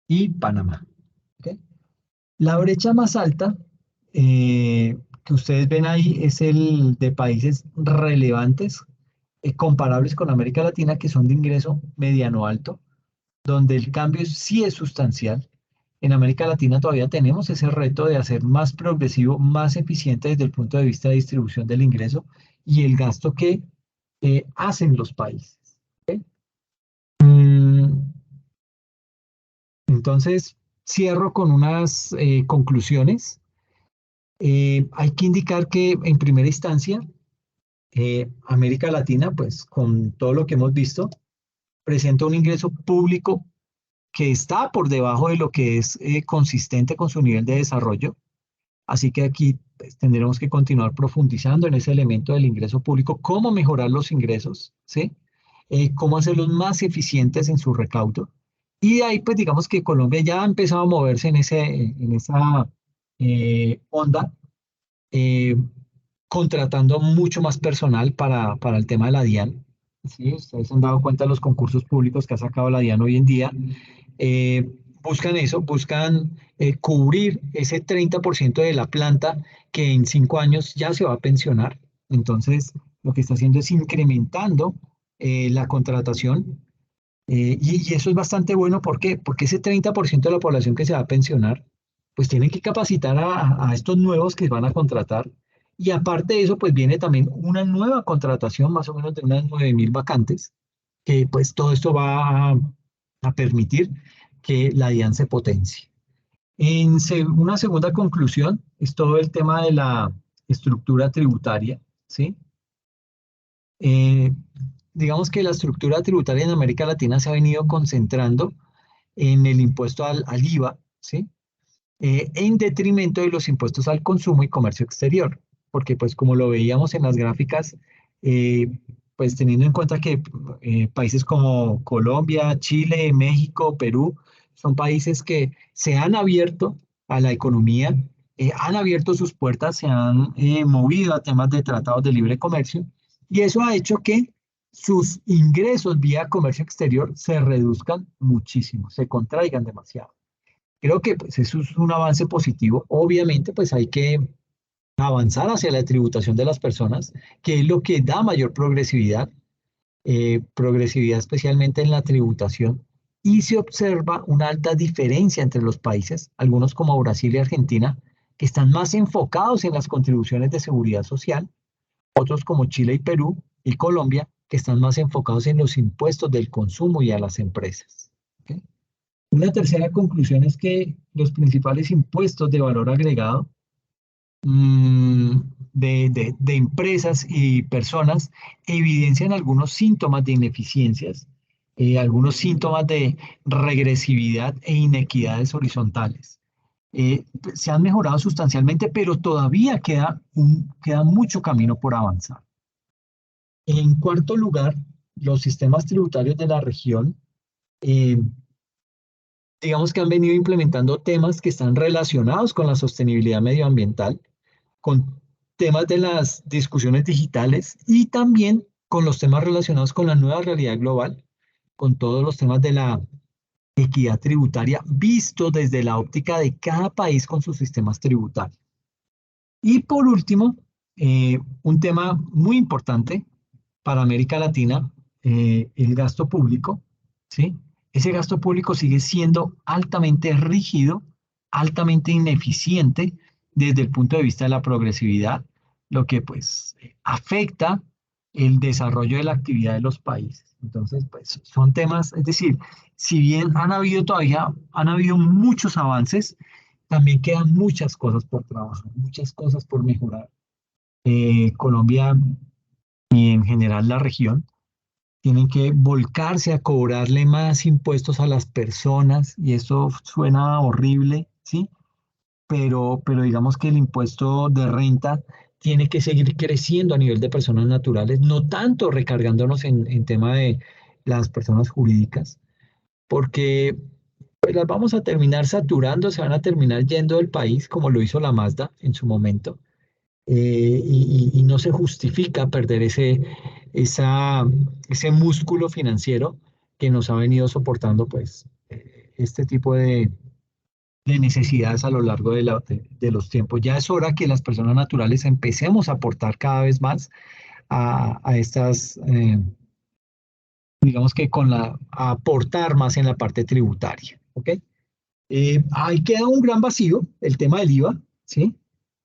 y Panamá. ¿Ok? La brecha más alta que ustedes ven ahí es el de países relevantes, comparables con América Latina, que son de ingreso mediano alto, donde el cambio sí es sustancial. En América Latina todavía tenemos ese reto de hacer más progresivo, más eficiente desde el punto de vista de distribución del ingreso y el gasto que hacen los países. ¿Ok? Mm, entonces, cierro con unas conclusiones. Hay que indicar que en primera instancia, América Latina, pues con todo lo que hemos visto, presenta un ingreso público que está por debajo de lo que es consistente con su nivel de desarrollo. Así que aquí pues, tendremos que continuar profundizando en ese elemento del ingreso público, cómo mejorar los ingresos, ¿sí? Cómo hacerlos más eficientes en su recaudo. Y de ahí, pues digamos que Colombia ya ha empezado a moverse en esa onda, eh, contratando mucho más personal para el tema de la DIAN. ¿Sí? Ustedes se han dado cuenta de los concursos públicos que ha sacado la DIAN hoy en día. Eh, buscan eso, buscan cubrir ese 30% de la planta que en 5 años ya se va a pensionar. Entonces, lo que está haciendo es incrementando la contratación. Y eso es bastante bueno, ¿por qué? Porque ese 30% de la población que se va a pensionar, pues tienen que capacitar a estos nuevos que van a contratar. Y aparte de eso, pues viene también una nueva contratación, más o menos de unas 9.000 vacantes, que pues todo esto va a permitir que la DIAN se potencie. Una segunda conclusión es todo el tema de la estructura tributaria, ¿sí? Eh, digamos que la estructura tributaria en América Latina se ha venido concentrando en el impuesto al IVA, ¿sí? En detrimento de los impuestos al consumo y comercio exterior, porque pues como lo veíamos en las gráficas, pues teniendo en cuenta que países como Colombia, Chile, México, Perú, son países que se han abierto a la economía, han abierto sus puertas, se han movido a temas de tratados de libre comercio, y eso ha hecho que sus ingresos vía comercio exterior se reduzcan muchísimo, se contraigan demasiado. Creo que pues, eso es un avance positivo. Obviamente, pues hay que avanzar hacia la tributación de las personas, que es lo que da mayor progresividad, progresividad especialmente en la tributación. Y se observa una alta diferencia entre los países, algunos como Brasil y Argentina, que están más enfocados en las contribuciones de seguridad social, otros como Chile y Perú y Colombia, que están más enfocados en los impuestos del consumo y a las empresas. ¿Ok? Una tercera conclusión es que los principales impuestos de valor agregado mm, de empresas y personas evidencian algunos síntomas de ineficiencias, algunos síntomas de regresividad e inequidades horizontales. Se han mejorado sustancialmente, pero todavía queda mucho camino por avanzar. En cuarto lugar, los sistemas tributarios de la región eh, digamos que han venido implementando temas que están relacionados con la sostenibilidad medioambiental, con temas de las discusiones digitales y también con los temas relacionados con la nueva realidad global, con todos los temas de la equidad tributaria, visto desde la óptica de cada país con sus sistemas tributarios. Y por último, un tema muy importante para América Latina, el gasto público, ¿sí? Ese gasto público sigue siendo altamente rígido, altamente ineficiente desde el punto de vista de la progresividad, lo que pues afecta el desarrollo de la actividad de los países. Entonces, pues son temas, es decir, si bien han habido muchos avances, también quedan muchas cosas por trabajar, muchas cosas por mejorar. Colombia y en general la región tienen que volcarse a cobrarle más impuestos a las personas y eso suena horrible, ¿sí? Pero digamos que el impuesto de renta tiene que seguir creciendo a nivel de personas naturales, no tanto recargándonos en tema de las personas jurídicas, porque pues las vamos a terminar saturando, se van a terminar yendo del país, como lo hizo la Mazda en su momento, y no se justifica perder ese músculo financiero que nos ha venido soportando pues este tipo de necesidades a lo largo de los tiempos. Ya es hora que las personas naturales empecemos a aportar cada vez más a estas, digamos que a aportar más en la parte tributaria, ¿ok? Ahí queda un gran vacío, el tema del IVA, ¿sí?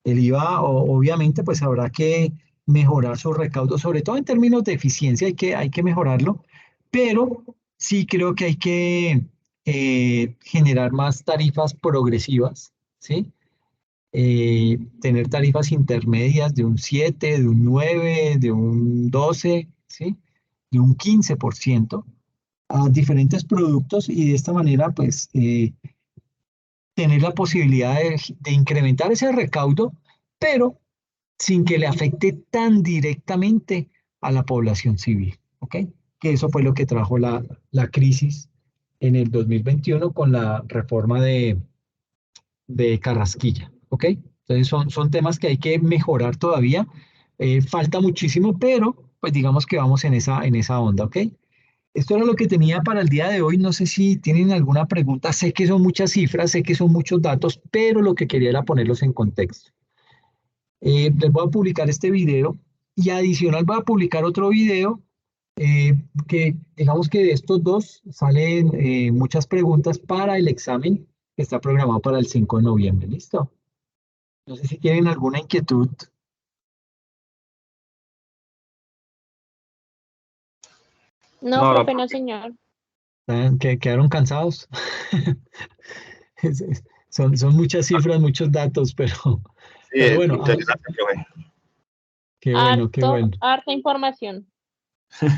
El IVA, obviamente, pues habrá que mejorar sus recaudos, sobre todo en términos de eficiencia, hay que mejorarlo, pero sí creo que hay que generar más tarifas progresivas, ¿sí? Tener tarifas intermedias de un 7, de un 9, de un 12, ¿sí? De un 15% a diferentes productos y de esta manera, pues, tener la posibilidad de incrementar ese recaudo, pero sin que le afecte tan directamente a la población civil, ¿ok? Que eso fue lo que trajo la crisis en el 2021 con la reforma de Carrasquilla, ¿ok? Entonces son temas que hay que mejorar todavía. Falta muchísimo, pero pues digamos que vamos en esa onda, ¿ok? Esto era lo que tenía para el día de hoy. No sé si tienen alguna pregunta. Sé que son muchas cifras, sé que son muchos datos, pero lo que quería era ponerlos en contexto. Les voy a publicar este video y adicional voy a publicar otro video que digamos que de estos dos salen muchas preguntas para el examen que está programado para el 5 de noviembre. ¿Listo? No sé si tienen alguna inquietud.
No,
No,
profe, no, señor.
Que quedaron cansados. Son muchas cifras, muchos datos,
sí,
pero bueno,
interesante, profe.
qué bueno, qué bueno.
Harta información.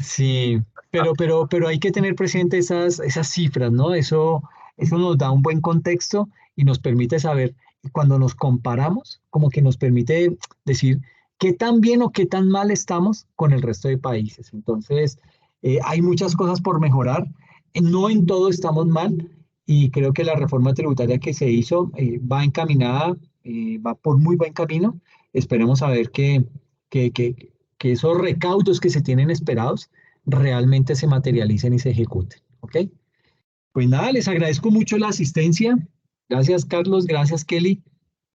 Sí, pero hay que tener presente esas cifras, ¿no? Eso nos da un buen contexto y nos permite saber, y cuando nos comparamos, como que nos permite decir qué tan bien o qué tan mal estamos con el resto de países. Entonces, hay muchas cosas por mejorar. No en todo estamos mal y creo que la reforma tributaria que se hizo va encaminada, va por muy buen camino. Esperemos a ver que, que, que esos recaudos que se tienen esperados realmente se materialicen y se ejecuten. ¿Ok? Pues nada, les agradezco mucho la asistencia. Gracias, Carlos. Gracias, Kelly.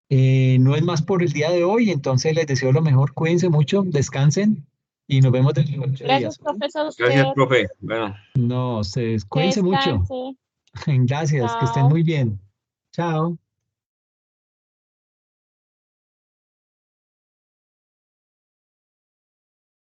No es más por el día de hoy, entonces les deseo lo mejor. Cuídense mucho, descansen y nos vemos dentro de 8 días.
Gracias,
¿Ok?
profesor, a
Gracias,
usted.
profe. Bueno.
No, ustedes,
Que
cuídense mucho.
descanse.
Gracias, que estén
Chao.
muy bien. Chao.